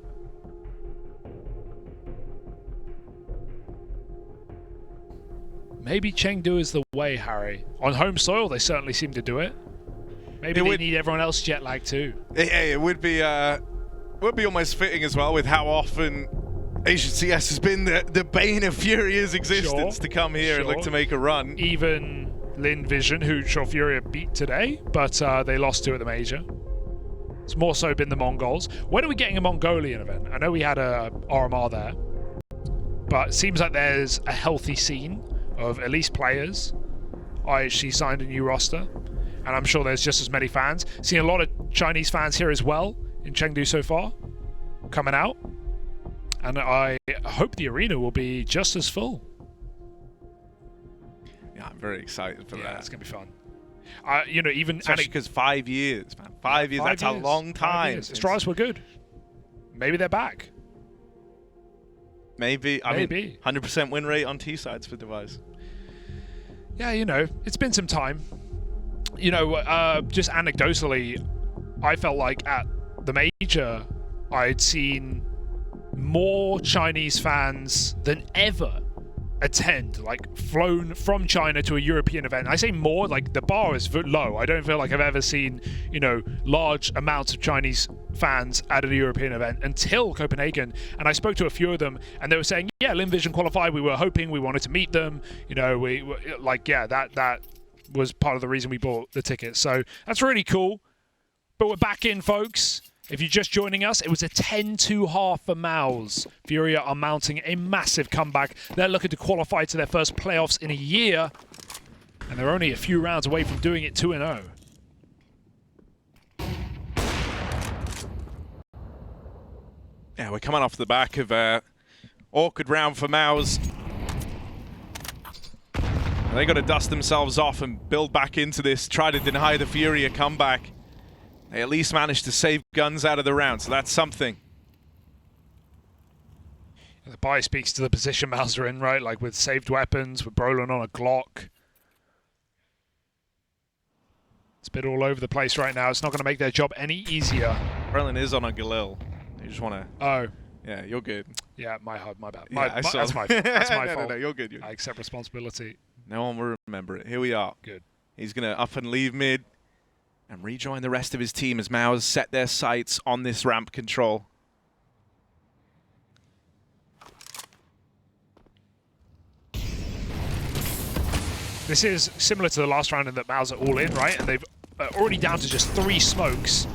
Maybe Chengdu is the way, Harry. On home soil, they certainly seem to do it. Maybe they need everyone else jet lag too. It would be almost fitting as well with how often Asian CS has been the bane of FURIA's existence to come here and look to make a run. Even Lin Vision, who FURIA beat today, but they lost to at the major. It's more so been the Mongols. When are we getting a Mongolian event? I know we had a RMR there, but it seems like there's a healthy scene of at least players. IHC signed a new roster, and I'm sure there's just as many fans. Seen a lot of Chinese fans here as well in Chengdu so far, coming out, and I hope the arena will be just as full. Yeah, I'm very excited for that. Yeah, it's gonna be fun. You know, even especially because 5 years, man. 5 years, that's a long time. Astralis were good. Maybe they're back. Maybe. I mean, 100% win rate on T sides for Device. Yeah, you know, it's been some time. You know, just anecdotally, I felt like at the major, I'd seen more Chinese fans than ever attend, like flown from China to a European event. I say more, like the bar is low. I don't feel like I've ever seen, you know, large amounts of Chinese fans at a European event until Copenhagen. And I spoke to a few of them, and they were saying, yeah, Lin Vision qualified. We were hoping, we wanted to meet them. You know, we like, yeah, that was part of the reason we bought the ticket. So that's really cool. But we're back in, folks. If you're just joining us, it was a 10-2 for MOUZ. FURIA are mounting a massive comeback. They're looking to qualify to their first playoffs in a year, and they're only a few rounds away from doing it 2-0. Yeah, we're coming off the back of an awkward round for MOUZ. They got to dust themselves off and build back into this, try to deny the FURIA comeback. They at least managed to save guns out of the round, so that's something. The buy speaks to the position MOUZ are in, right? Like with saved weapons, with Brollan on a Glock. It's a bit all over the place right now. It's not going to make their job any easier. Brollan is on a Galil. You just want to... Oh. Yeah, you're good. Yeah, my bad. That's my fault. No, you're good. I accept responsibility. No one will remember it. Here we are. Good. He's going to up and leave mid and rejoin the rest of his team as MOUZ set their sights on this ramp control. This is similar to the last round in that MOUZ are all in, right? And they've already down to just 3 smokes.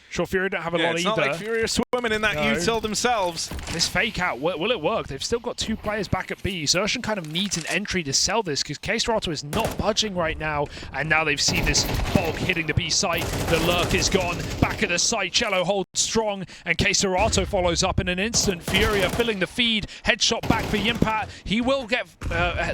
Sure, FURIA don't have a lot either. It's not like FURIA swimming in that util themselves. This fake out, will it work? They've still got 2 players back at B. xertioN kind of needs an entry to sell this because KSCERATO is not budging right now. And now they've seen this fog hitting the B site. The lurk is gone. Back at the site, Cello holds strong. And KSCERATO follows up in an instant. FURIA filling the feed. Headshot back for Jimpphat. He will get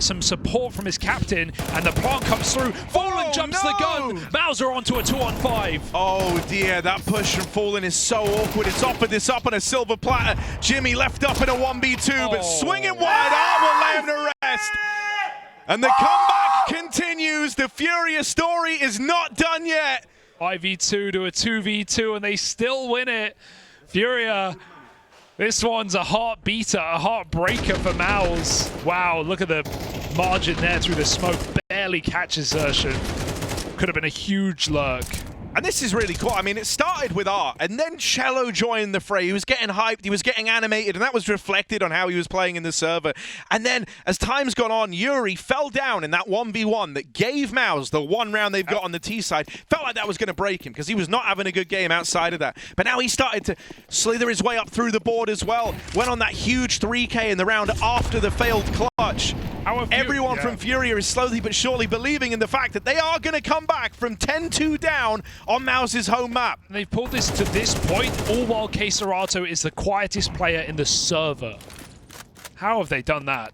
some support from his captain. And the plant comes through. Fallen jumps the gun. MOUZ are onto a 2-on-5. Oh dear, that push from Fallen is so awkward. It's offered this up on a silver platter. Jimmy left up in a 1v2, but swinging wide, will lay him to rest. And the comeback continues. The FURIA story is not done yet. 5v2 to a 2v2, and they still win it. FURIA, this one's a heartbeater, a heartbreaker for MOUZ. Wow, look at the margin there through the smoke. Barely catches xertioN. Could have been a huge lurk. And this is really cool. I mean, it started with Art, and then cello joined the fray. He was getting hyped, he was getting animated, and that was reflected on how he was playing in the server. And then, as time's gone on, yuurih fell down in that 1v1 that gave MOUZ the one round they've got on the T side. Felt like that was going to break him, because he was not having a good game outside of that. But now he started to slither his way up through the board as well. Went on that huge 3K in the round after the failed clutch. Everyone from FURIA is slowly but surely believing in the fact that they are going to come back from 10-2 down on MOUZ's home map. And they've pulled this to this point, all while KSCERATO is the quietest player in the server. How have they done that?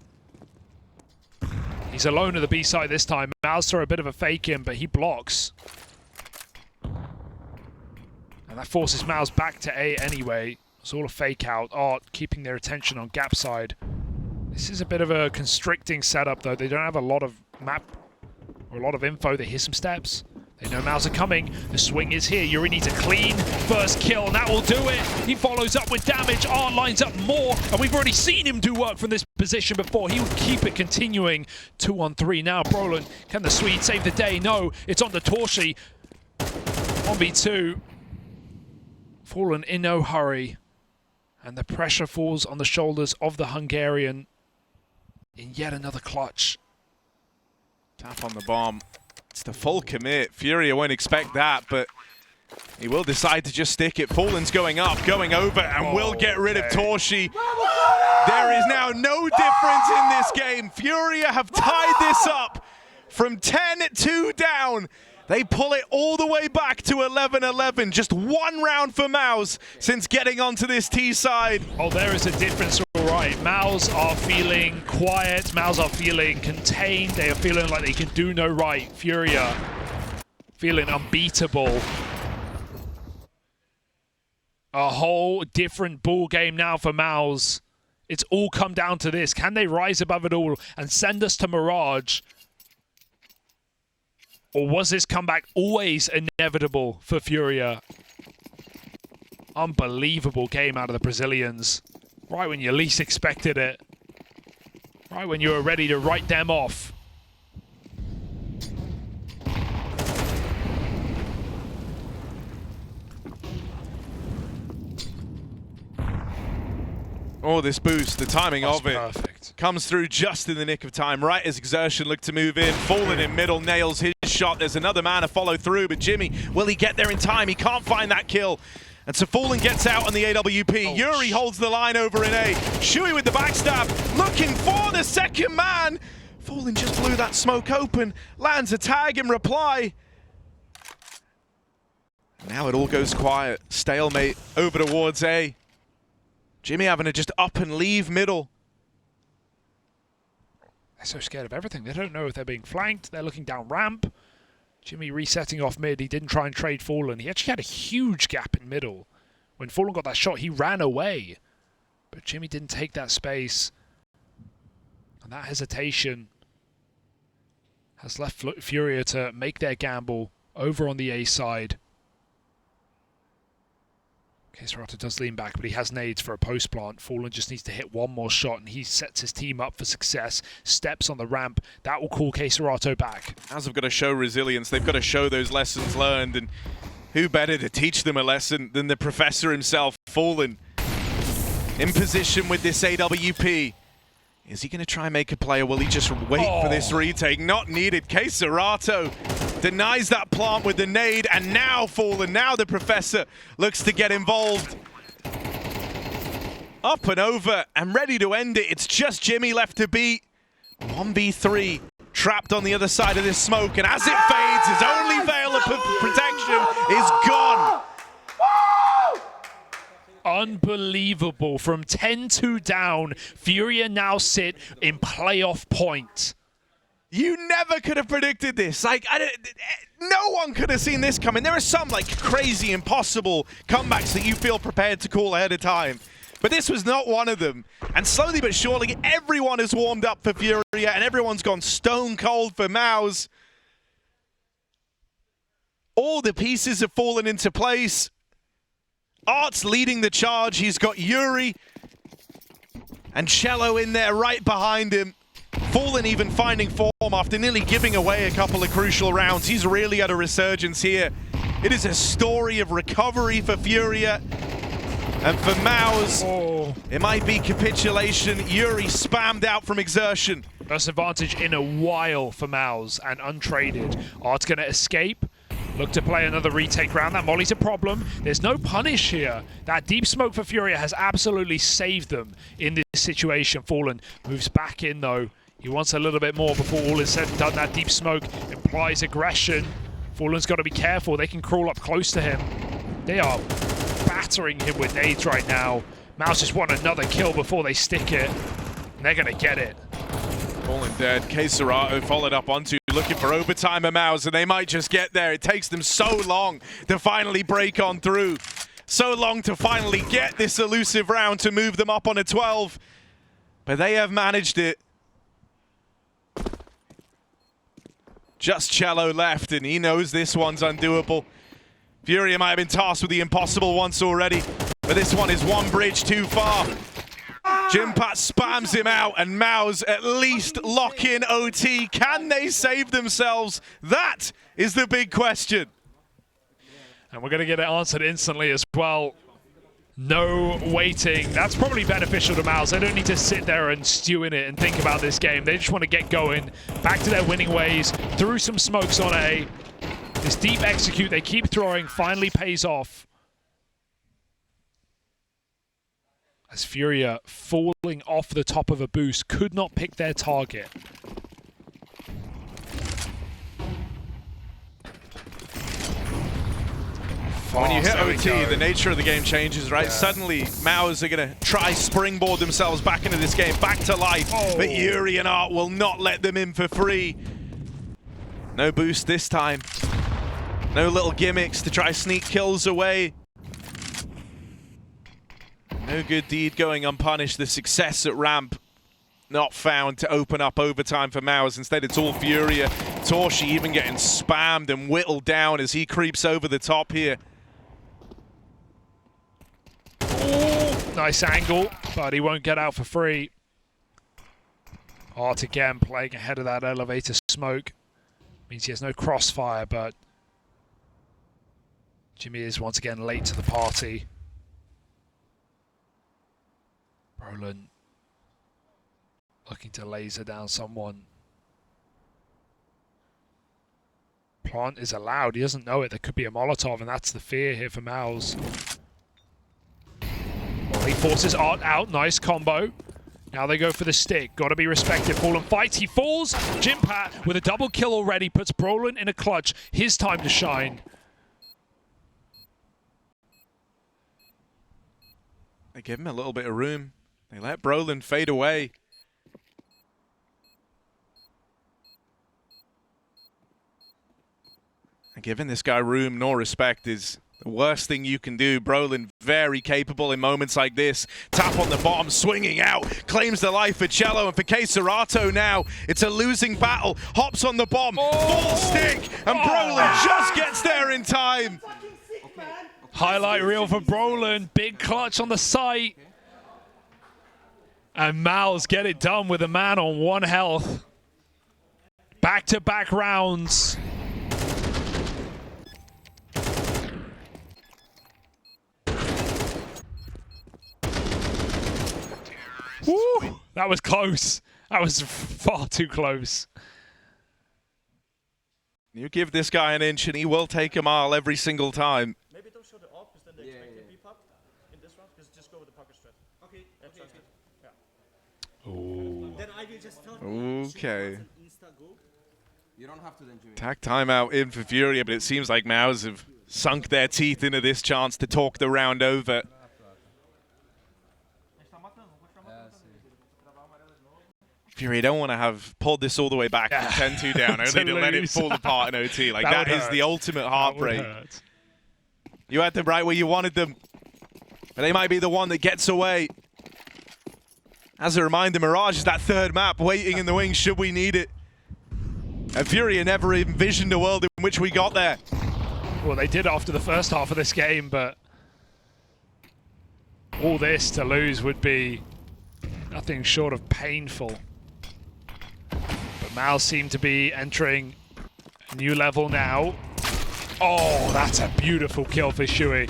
He's alone at the B side this time. MOUZ throw a bit of a fake in, but he blocks. And that forces MOUZ back to A anyway. It's all a fake out. Art keeping their attention on gap side. This is a bit of a constricting setup, though. They don't have a lot of map or a lot of info. They hear some steps. They know MOUZ are coming. The swing is here. yuurih needs a clean first kill, and that will do it. He follows up with damage. Art lines up more, and we've already seen him do work from this position before. He would keep it continuing. 2-on-3 now. Brollan, can the Swede save the day? No, it's on the torzsi. 1v2. Fallen in no hurry. And the pressure falls on the shoulders of the Hungarian in yet another clutch. Tap on the bomb. It's the full commit. FURIA won't expect that, but he will decide to just stick it. Fallen's going up, going over, and will get rid of torzsi. There is now no difference in this game. FURIA have tied this up from 10-2 down. They pull it all the way back to 11-11. Just one round for MOUZ since getting onto this T side. Oh, there is a difference, all right. MOUZ are feeling quiet. MOUZ are feeling contained. They are feeling like they can do no right. FURIA feeling unbeatable. A whole different ball game now for MOUZ. It's all come down to this. Can they rise above it all and send us to Mirage? Or was this comeback always inevitable for FURIA? Unbelievable game out of the Brazilians. Right when you least expected it. Right when you were ready to write them off. Oh, this boost, the timing of it. Perfect. Comes through just in the nick of time, right as xertioN looked to move in. Fallen in middle, nails his shot. There's another man to follow through, but Jimmy, will he get there in time? He can't find that kill. And so Fallen gets out on the AWP. yuurih holds the line over in A. Shuey with the backstab, looking for the second man. Fallen just blew that smoke open, lands a tag in reply. Now it all goes quiet. Stalemate over towards A. Jimmy having to just up and leave middle. They're so scared of everything. They don't know if they're being flanked. They're looking down ramp. Jimmy resetting off mid. He didn't try and trade Fallen. He actually had a huge gap in middle. When Fallen got that shot, he ran away. But Jimmy didn't take that space. And that hesitation has left FURIA to make their gamble over on the A side. KSCERATO does lean back, but he has nades for a post plant. Fallen just needs to hit one more shot, and he sets his team up for success. Steps on the ramp. That will call KSCERATO back. As they've got to show resilience, they've got to show those lessons learned, and who better to teach them a lesson than the professor himself, Fallen. In position with this AWP. Is he going to try and make a play, or will he just wait for this retake? Not needed. KSCERATO denies that plant with the nade, and now Fallen, now the professor looks to get involved. Up and over and ready to end it. It's just Jimmy left to beat. 1v3, trapped on the other side of this smoke, and as it fades, his only veil of protection is gone. Unbelievable. From 10-2 down, FURIA now sit in playoff point. You never could have predicted this. Like, no one could have seen this coming. There are some like crazy, impossible comebacks that you feel prepared to call ahead of time. but this was not one of them. And slowly but surely, everyone has warmed up for FURIA, and everyone's gone stone cold for MOUZ. All the pieces have fallen into place. Art's leading the charge. He's got yuurih and xertioN in there right behind him. Fallen even finding form after nearly giving away a couple of crucial rounds. He's really had a resurgence here. It is a story of recovery for FURIA. And for MOUZ, it might be capitulation. yuurih spammed out from exertion. First advantage in a while for MOUZ and untraded. Art's going to escape. Look to play another retake round. That molly's a problem. There's no punish here. That deep smoke for FURIA has absolutely saved them in this situation. Fallen moves back in though. He wants a little bit more before all is said and done. That deep smoke implies aggression. Fallen's got to be careful. They can crawl up close to him. They are battering him with nades right now. MOUZ just want another kill before they stick it. And they're going to get it. Fallen dead. KSCERATO followed up onto looking for overtime of MOUZ, and they might just get there. It takes them so long to finally break on through. So long to finally get this elusive round to move them up on a 12. But they have managed it. Just xertioN left, and he knows this one's undoable. FURIA might have been tasked with the impossible once already, but this one is one bridge too far. Jimpphat spams him out, and MOUZ at least lock in OT. Can they save themselves? That is the big question. And we're going to get it answered instantly as well. No waiting. That's probably beneficial to MOUZ. They don't need to sit there and stew in it and think about this game. They just want to get going, back to their winning ways, threw some smokes on A. This deep execute they keep throwing finally pays off. As FURIA, falling off the top of a boost, could not pick their target. When you hit OT, the nature of the game changes, right? Yeah. Suddenly, MOUZ are going to try springboard themselves back into this game, back to life. But yuurih and Art will not let them in for free. No boost this time. No little gimmicks to try sneak kills away. No good deed going unpunished. The success at ramp not found to open up overtime for MOUZ. Instead, it's all FURIA. torzsi even getting spammed and whittled down as he creeps over the top here. Ooh, nice angle, but he won't get out for free. Art again playing ahead of that elevator smoke. Means he has no crossfire, but Jimmy is once again late to the party. Brollan looking to laser down someone. Plant is allowed. He doesn't know it. There could be a Molotov, and that's the fear here for MOUZ. Well, he forces Art out. Nice combo. Now they go for the stick. Got to be respected. Fallen fights. He falls. Jimpphat with a double kill already puts Brollan in a clutch. His time to shine. They give him a little bit of room. They let Brollan fade away. And giving this guy room nor respect is the worst thing you can do. Brollan very capable in moments like this. Tap on the bottom, swinging out, claims the life for xertioN, and for KSCERATO now, it's a losing battle. Hops on the bomb, full stick, and Brollan just gets there in time. Highlight reel for Brollan. Big clutch on the site. And MOUZ get it done with a man on 1 health. Back-to-back rounds. Woo! That was close. That was far too close. You give this guy an inch and he will take a mile every single time. Maybe don't show the AWP because then they expect the B-pop in this round. Just go with the pocket strat. Okay. That sounds good. Yeah. Ooh. Then I will just tell Okay. Insta go. You don't have to then, Jimmy. Tack timeout in for FURIA, but it seems like MOUZ have sunk their teeth into this chance to talk the round over. FURIA don't want to have pulled this all the way back from 10-2 down, only to let it fall apart in OT. Like, that is the ultimate heartbreak. You had them right where you wanted them. But they might be the one that gets away. As a reminder, Mirage is that third map waiting in the wings should we need it. And FURIA never envisioned a world in which we got there. Well, they did after the first half of this game, but all this to lose would be nothing short of painful. But MOUZ seem to be entering a new level now. Oh, that's a beautiful kill for xertioN.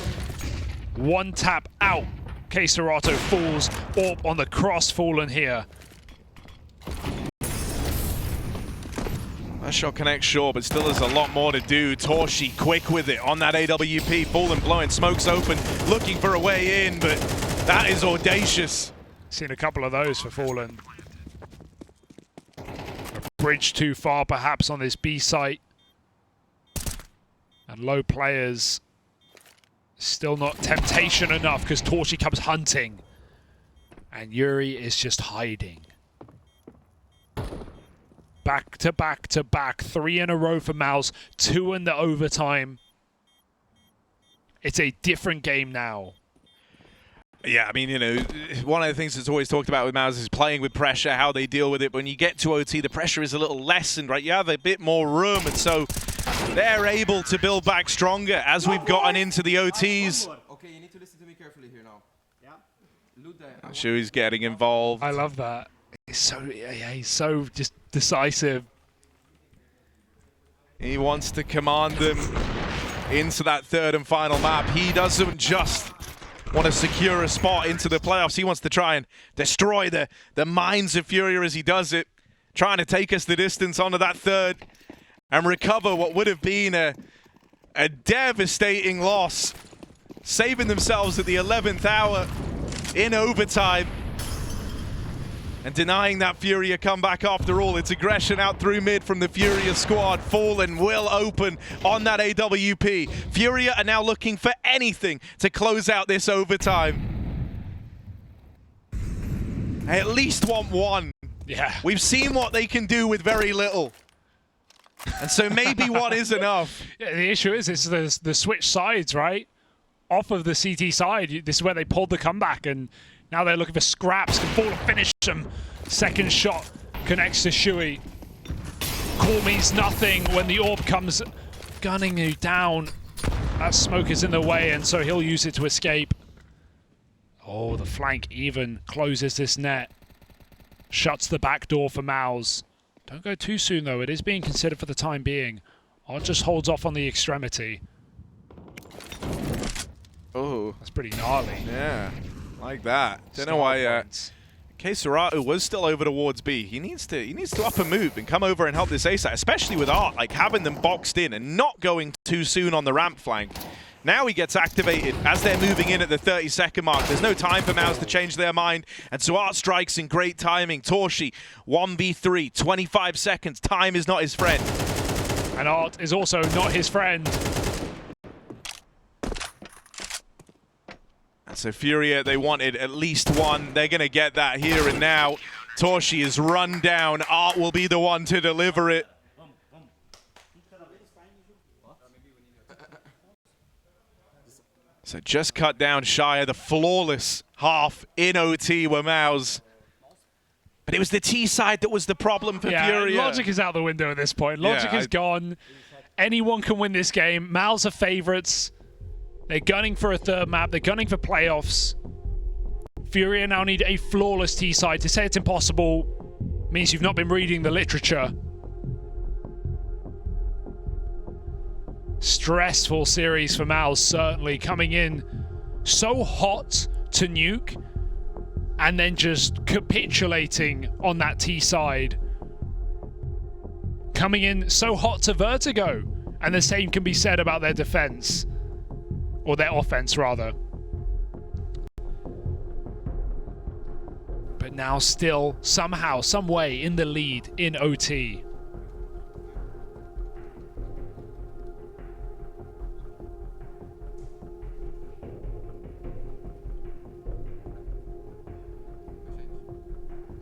One tap out. KSCERATO falls up on the cross fallen here. That shot connects, sure, but still there's a lot more to do. torzsi quick with it on that AWP. Fallen blowing, smoke's open, looking for a way in, but that is audacious. Seen a couple of those for Fallen. A bridge too far perhaps on this B site. And low players still not temptation enough because torzsi comes hunting. And yuurih is just hiding. Back to back to back. 3 in a row for MOUZ. 2 in the overtime. It's a different game now. Yeah, I mean, you know, one of the things that's always talked about with MOUZ is playing with pressure, how they deal with it. When you get to OT, the pressure is a little lessened, right? You have a bit more room, and so they're able to build back stronger as we've gotten into the OTs. Okay, you need to listen to me carefully here now. Yeah. Loot that. I'm sure he's getting involved. I love that. He's so just decisive. He wants to command them into that third and final map. He doesn't just want to secure a spot into the playoffs. He wants to try and destroy the minds of FURIA as he does it, trying to take us the distance onto that third and recover what would have been a devastating loss, saving themselves at the 11th hour in overtime and denying that FURIA comeback after all. It's aggression out through mid from the FURIA squad. Fallen will open on that AWP. FURIA are now looking for anything to close out this overtime. I at least want one. Yeah. We've seen what they can do with very little. And so maybe one is enough. Yeah, the issue is it's the switch sides, right? Off of the CT side, this is where they pulled the comeback, and now they're looking for scraps. Can Fallen finish them? Second shot connects to xertioN. Call means nothing when the orb comes gunning you down. That smoke is in the way, and so he'll use it to escape. Oh, the flank even closes this net. Shuts the back door for MOUZ. Don't go too soon, though. It is being considered for the time being. Art just holds off on the extremity. Oh, That's pretty gnarly. yeah, like that. Don't know why KSCERATO was still over towards B. He needs to up a move and come over and help this A side, especially with Art, like having them boxed in and not going too soon on the ramp flank. Now he gets activated as they're moving in at the 30-second mark. There's no time for MOUZ to change their mind, and so Art strikes in great timing. torzsi, 1v3, 25 seconds. Time is not his friend. And Art is also not his friend. So FURIA, they wanted at least one. They're going to get that here and now. torzsi is run down. Art will be the one to deliver it. So just cut down shy of the flawless half in OT were MOUZ. But it was the T side that was the problem for FURIA. Logic is out the window at this point. Logic is gone. Anyone can win this game. MOUZ are favorites. They're gunning for a third map. They're gunning for playoffs. FURIA now need a flawless T side. To say it's impossible means you've not been reading the literature. Stressful series for MOUZ, certainly. Coming in so hot to nuke and then just capitulating on that T side. Coming in so hot to Vertigo, and the same can be said about their defense. Or their offense, rather. But now still, somehow, some way, in the lead in OT.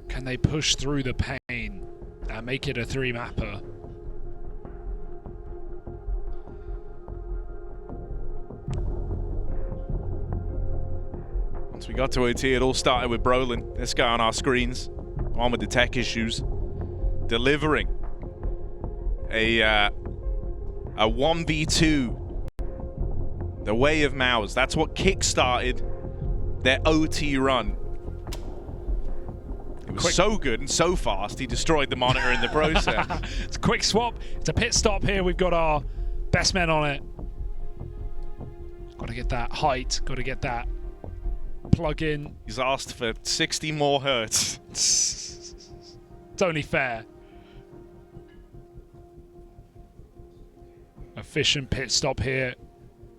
Can they push through the pain and make it a 3-mapper? we got to OT, it all started with Brollan, this guy on our screens, one with the tech issues, delivering a 1v2, the way of MOUZ. That's what kick-started their OT run. It was so good and so fast, he destroyed the monitor in the process. It's a quick swap. It's a pit stop here. We've got our best men on it. Got to get that height. Got to get that plug in. He's asked for 60 more hertz. It's only fair. Efficient pit stop here.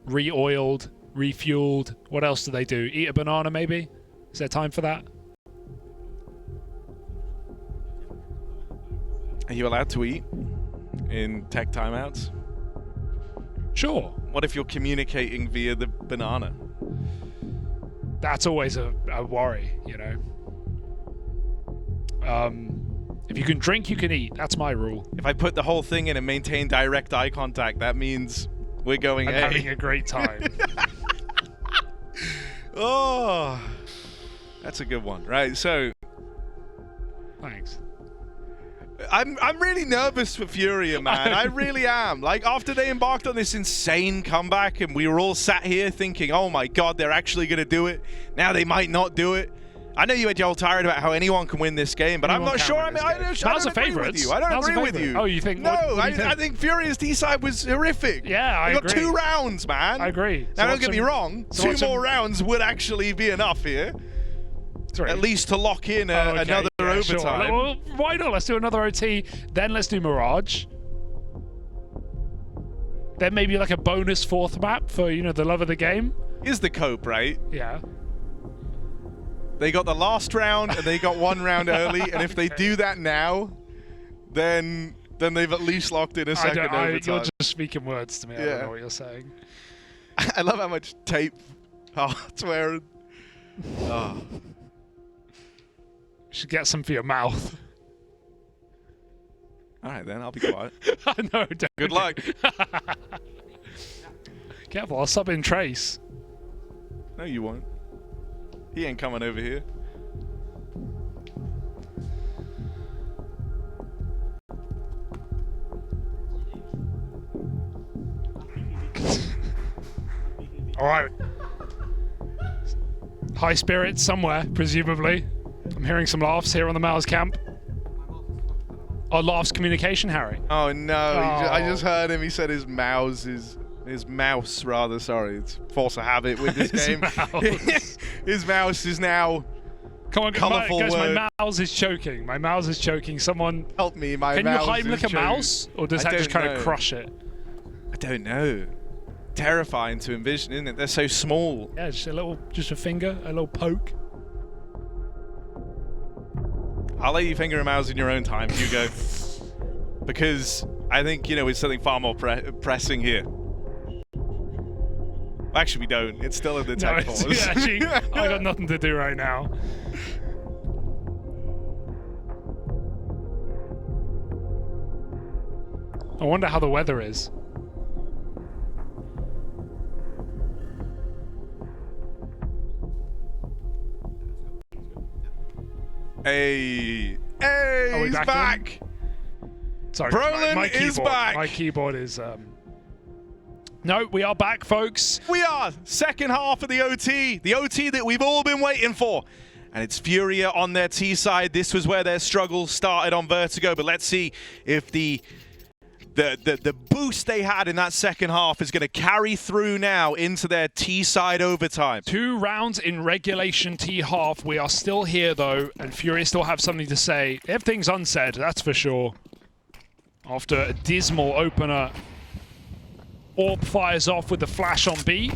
Re-oiled, refueled. What else do they do? Eat a banana maybe? Is there time for that? Are you allowed to eat in tech timeouts? Sure. What if you're communicating via the banana? That's always a worry, you know. If you can drink, you can eat. That's my rule. If I put the whole thing in and maintain direct eye contact, that means we're going I'm having a great time. Oh, that's a good one. Right, so Thanks. I'm really nervous for FURIA, man. I really am. Like, after they embarked on this insane comeback and we were all sat here thinking, oh my god, they're actually going to do it. Now they might not do it. I know you had all tired about how anyone can win this game, but I'm not sure. I don't agree with you. I don't agree with you. Oh, you think? No, what do you think? I think FURIA's T-side was horrific. Yeah, I agree. agree. Got 2 rounds, man. I agree. Now, don't get me wrong. 2 more rounds would actually be enough here. 3. At least to lock in another overtime. Sure. Well, why not? Let's do another OT. Then let's do Mirage. Then maybe like a bonus 4th map for, you know, the love of the game. Is the cope, right? Yeah. They got the last round and they got 1 round early, and if they do that now, then they've at least locked in a second overtime. You're just speaking words to me. I don't know what you're saying. I love how much tape Hart's wearing. Oh. You should get some for your mouth. All right, then. I'll be quiet. No, don't. Good luck. Careful, I'll sub in Trace. No, you won't. He ain't coming over here. All right. High spirits somewhere, presumably. I'm hearing some laughs here on the MOUZ camp. Oh, laughs communication, Harry. Oh no! I just heard him. He said his mouse is his mouse rather. Sorry, it's force of habit with this game. His mouse is now. Come on, colourful guys! word. My mouse is choking. My mouse is choking. Someone help me! My can mouse you Heimlich is a choking. mouse, or does that just kind of crush it? I don't know. Terrifying to envision, isn't it? They're so small. Yeah, just a finger, a little poke. I'll let you finger a mouse in your own time, Hugo. Because I think, you know, it's something far more pressing here. Actually, we don't. It's still in the tech pause. Yeah, actually, I got nothing to do right now. I wonder how the weather is. Hey, he's back. Sorry, Brollan is back. My keyboard is. No, we are back, folks. We are. Second half of the OT that we've all been waiting for. And it's FURIA on their T side. This was where their struggle started on Vertigo. But let's see if the boost they had in that second half is going to carry through now into their T side overtime. 2 rounds in regulation T half. We are still here though, and FURIA still have something to say. Everything's unsaid, that's for sure. After a dismal opener, AWP fires off with the flash on B.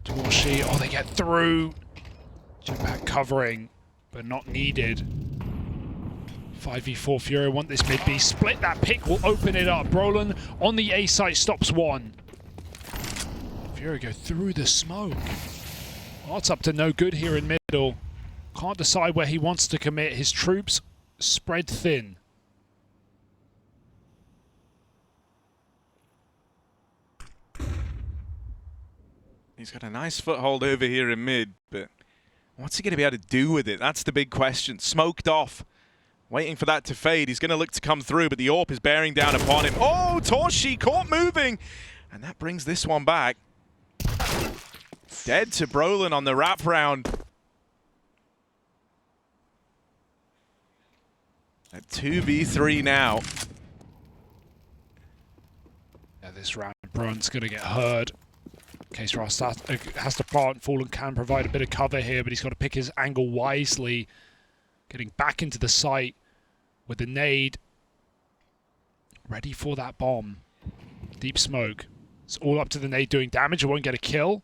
torzsi, oh, they get through. Jimpphat covering, but not needed. 5v4 FURIA want this mid B. Split that pick will open it up. Brollan on the A site stops 1. FURIA go through the smoke. Art's up to no good here in middle. Can't decide where he wants to commit. His troops spread thin. He's got a nice foothold over here in mid, but what's he going to be able to do with it? That's the big question. Smoked off. Waiting for that to fade. He's going to look to come through, but the AWP is bearing down upon him. Oh, torzsi caught moving. And that brings this one back. Dead to Brollan on the wrap round. At 2v3 now. Yeah, this round, Brollan's going to get heard. KSCERATO has to plant. Fallen can provide a bit of cover here, but he's got to pick his angle wisely. Getting back into the site with the nade. Ready for that bomb. Deep smoke. It's all up to the nade doing damage. It won't get a kill.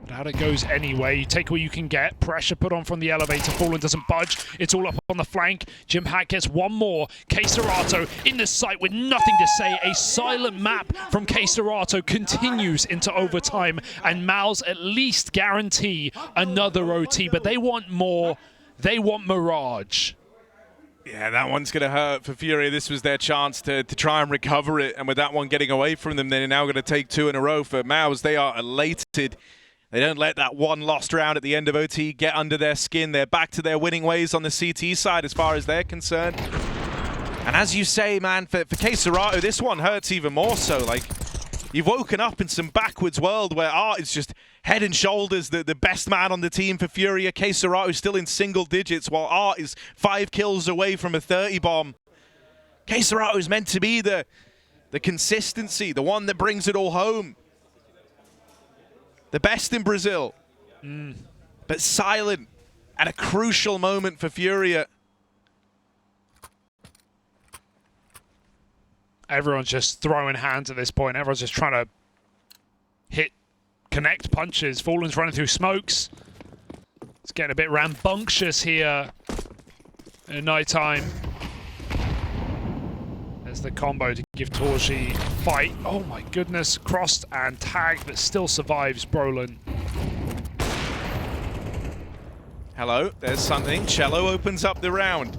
But out it goes anyway. You take what you can get. Pressure put on from the elevator. Fallen doesn't budge. It's all up on the flank. Jimpphat gets one more. KSCERATO in the site with nothing to say. A silent map from KSCERATO continues into overtime. And MOUZ at least guarantee another OT. But they want more. They want Mirage. Yeah, that one's going to hurt for FURIA. This was their chance to try and recover it. And with that one getting away from them, they're now going to take 2 in a row. For MOUZ, they are elated. They don't let that one lost round at the end of OT get under their skin. They're back to their winning ways on the CT side as far as they're concerned. And as you say, man, for KSCERATO, this one hurts even more so. Like, you've woken up in some backwards world where Art is just head and shoulders the best man on the team for FURIA. KSCERATO is still in single digits while Art is 5 kills away from a 30 bomb. KSCERATO is meant to be the consistency, the one that brings it all home. The best in Brazil. But silent at a crucial moment for FURIA. Everyone's just throwing hands at this point. Everyone's just trying to connect punches. Fallen's running through smokes. It's getting a bit rambunctious here at nighttime. There's the combo to give torzsi fight. Oh my goodness, crossed and tagged, but still survives Brollan. Hello, there's something. Cello opens up the round.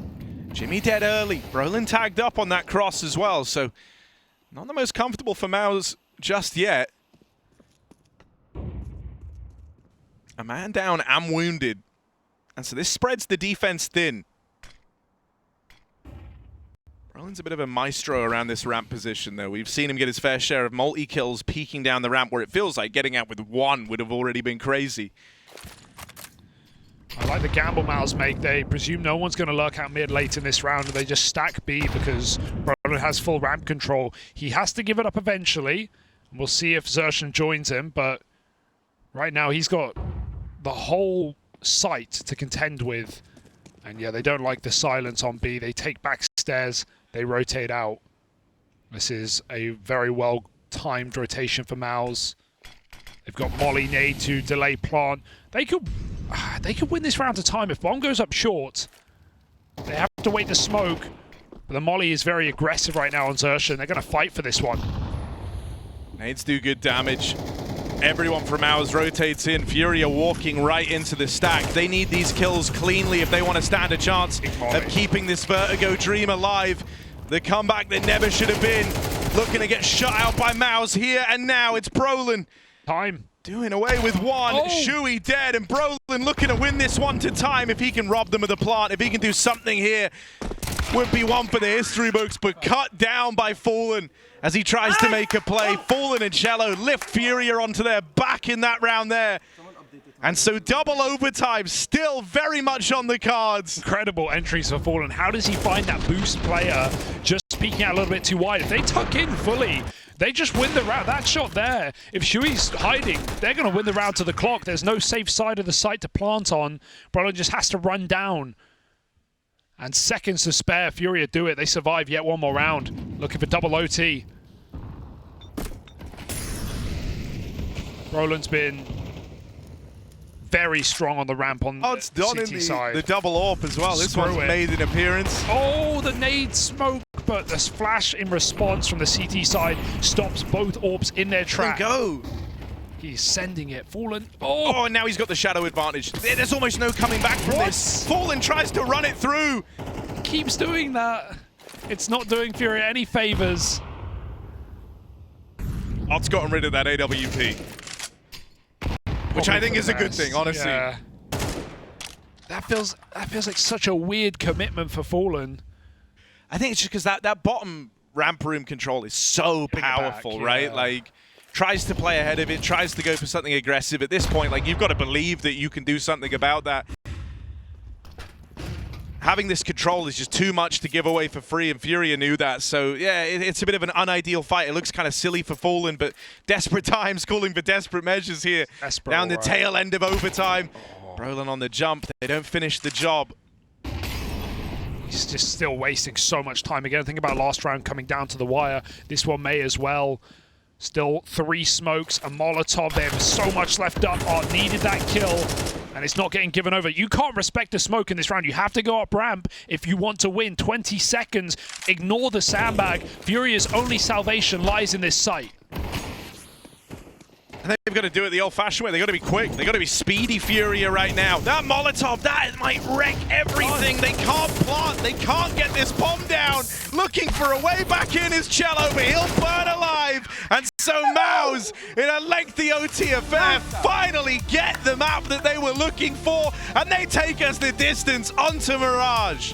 Jimmy dead early. Brollan tagged up on that cross as well, so not the most comfortable for MOUZ just yet. A man down and wounded. And so this spreads the defense thin. Brollan's a bit of a maestro around this ramp position, though. We've seen him get his fair share of multi-kills peeking down the ramp where it feels like getting out with one would have already been crazy. I like the gamble MOUZ make. They presume no one's going to lurk out mid late in this round, and they just stack B because Brollan has full ramp control. He has to give it up eventually, and we'll see if xertioN joins him, but right now he's got the whole site to contend with. And yeah, they don't like the silence on B. They take back stairs, they rotate out. This is a very well-timed rotation for MOUZ. They've got Molly nade to delay plant. They could win this round of time. If bomb goes up short, they have to wait the smoke. But the Molly is very aggressive right now on xertioN. They're going to fight for this one. Nades do good damage. Everyone from MOUZ rotates in. FURIA walking right into the stack. They need these kills cleanly if they want to stand a chance of keeping this Vertigo dream alive. The comeback that never should have been. Looking to get shut out by MOUZ here and now. It's Brollan. Time. Doing away with one. Oh. Shuey dead, and Brollan looking to win this one to time if he can rob them of the plant. If he can do something here, would be one for the history books, but cut down by Fallen as he tries to make a play. Fallen and Cello lift FURIA onto their back in that round there. And so double overtime still very much on the cards. Incredible entries for Fallen. How does he find that boost player just peeking out a little bit too wide? If they tuck in fully, they just win the round. That shot there, if Shuey's hiding, they're going to win the round to the clock. There's no safe side of the site to plant on. Brollan just has to run down. And seconds to spare. FURIA do it. They survive yet one more round. Looking for double OT. Brollan's been very strong on the ramp on it's done CT in side. the double AWP as well. This Screw one's it. made an appearance. Oh, the nade smoke, but the flash in response from the CT side stops both AWPs in their track. Go. He's sending it. Fallen. Oh, and now he's got the shadow advantage. There's almost no coming back from this. Fallen tries to run it through. Keeps doing that. It's not doing FURIA any favors. Ott's gotten rid of that AWP. Which I think is a good best. thing, honestly. Yeah. That feels like such a weird commitment for Fallen. I think it's just because that bottom ramp room control is so powerful, back, right? yeah. Like, tries to play ahead of it, tries to go for something aggressive. At this point, like, you've got to believe that you can do something about that. Having this control is just too much to give away for free, and FURIA knew that. So, yeah, it's a bit of an unideal fight. It looks kind of silly for Fallen, but desperate times calling for desperate measures here. Desperate, Down the right. tail end of overtime. Brollan on the jump. They don't finish the job. He's just still wasting so much time. Again, think about last round coming down to the wire. This one may as well. Still 3 smokes, a Molotov. There's so much left up. Art needed that kill, and it's not getting given over. You can't respect the smoke in this round. You have to go up ramp if you want to win. 20 seconds. Ignore the sandbag. FURIA's only salvation lies in this site. And they've got to do it the old-fashioned way. They've got to be quick. They've got to be speedy FURIA right now. That Molotov, that might wreck everything. They can't plant. They can't get this bomb down. Looking for a way back in is Cello, but he'll burn alive. And so MOUZ, in a lengthy OT affair, finally get the map that they were looking for. And they take us the distance onto Mirage.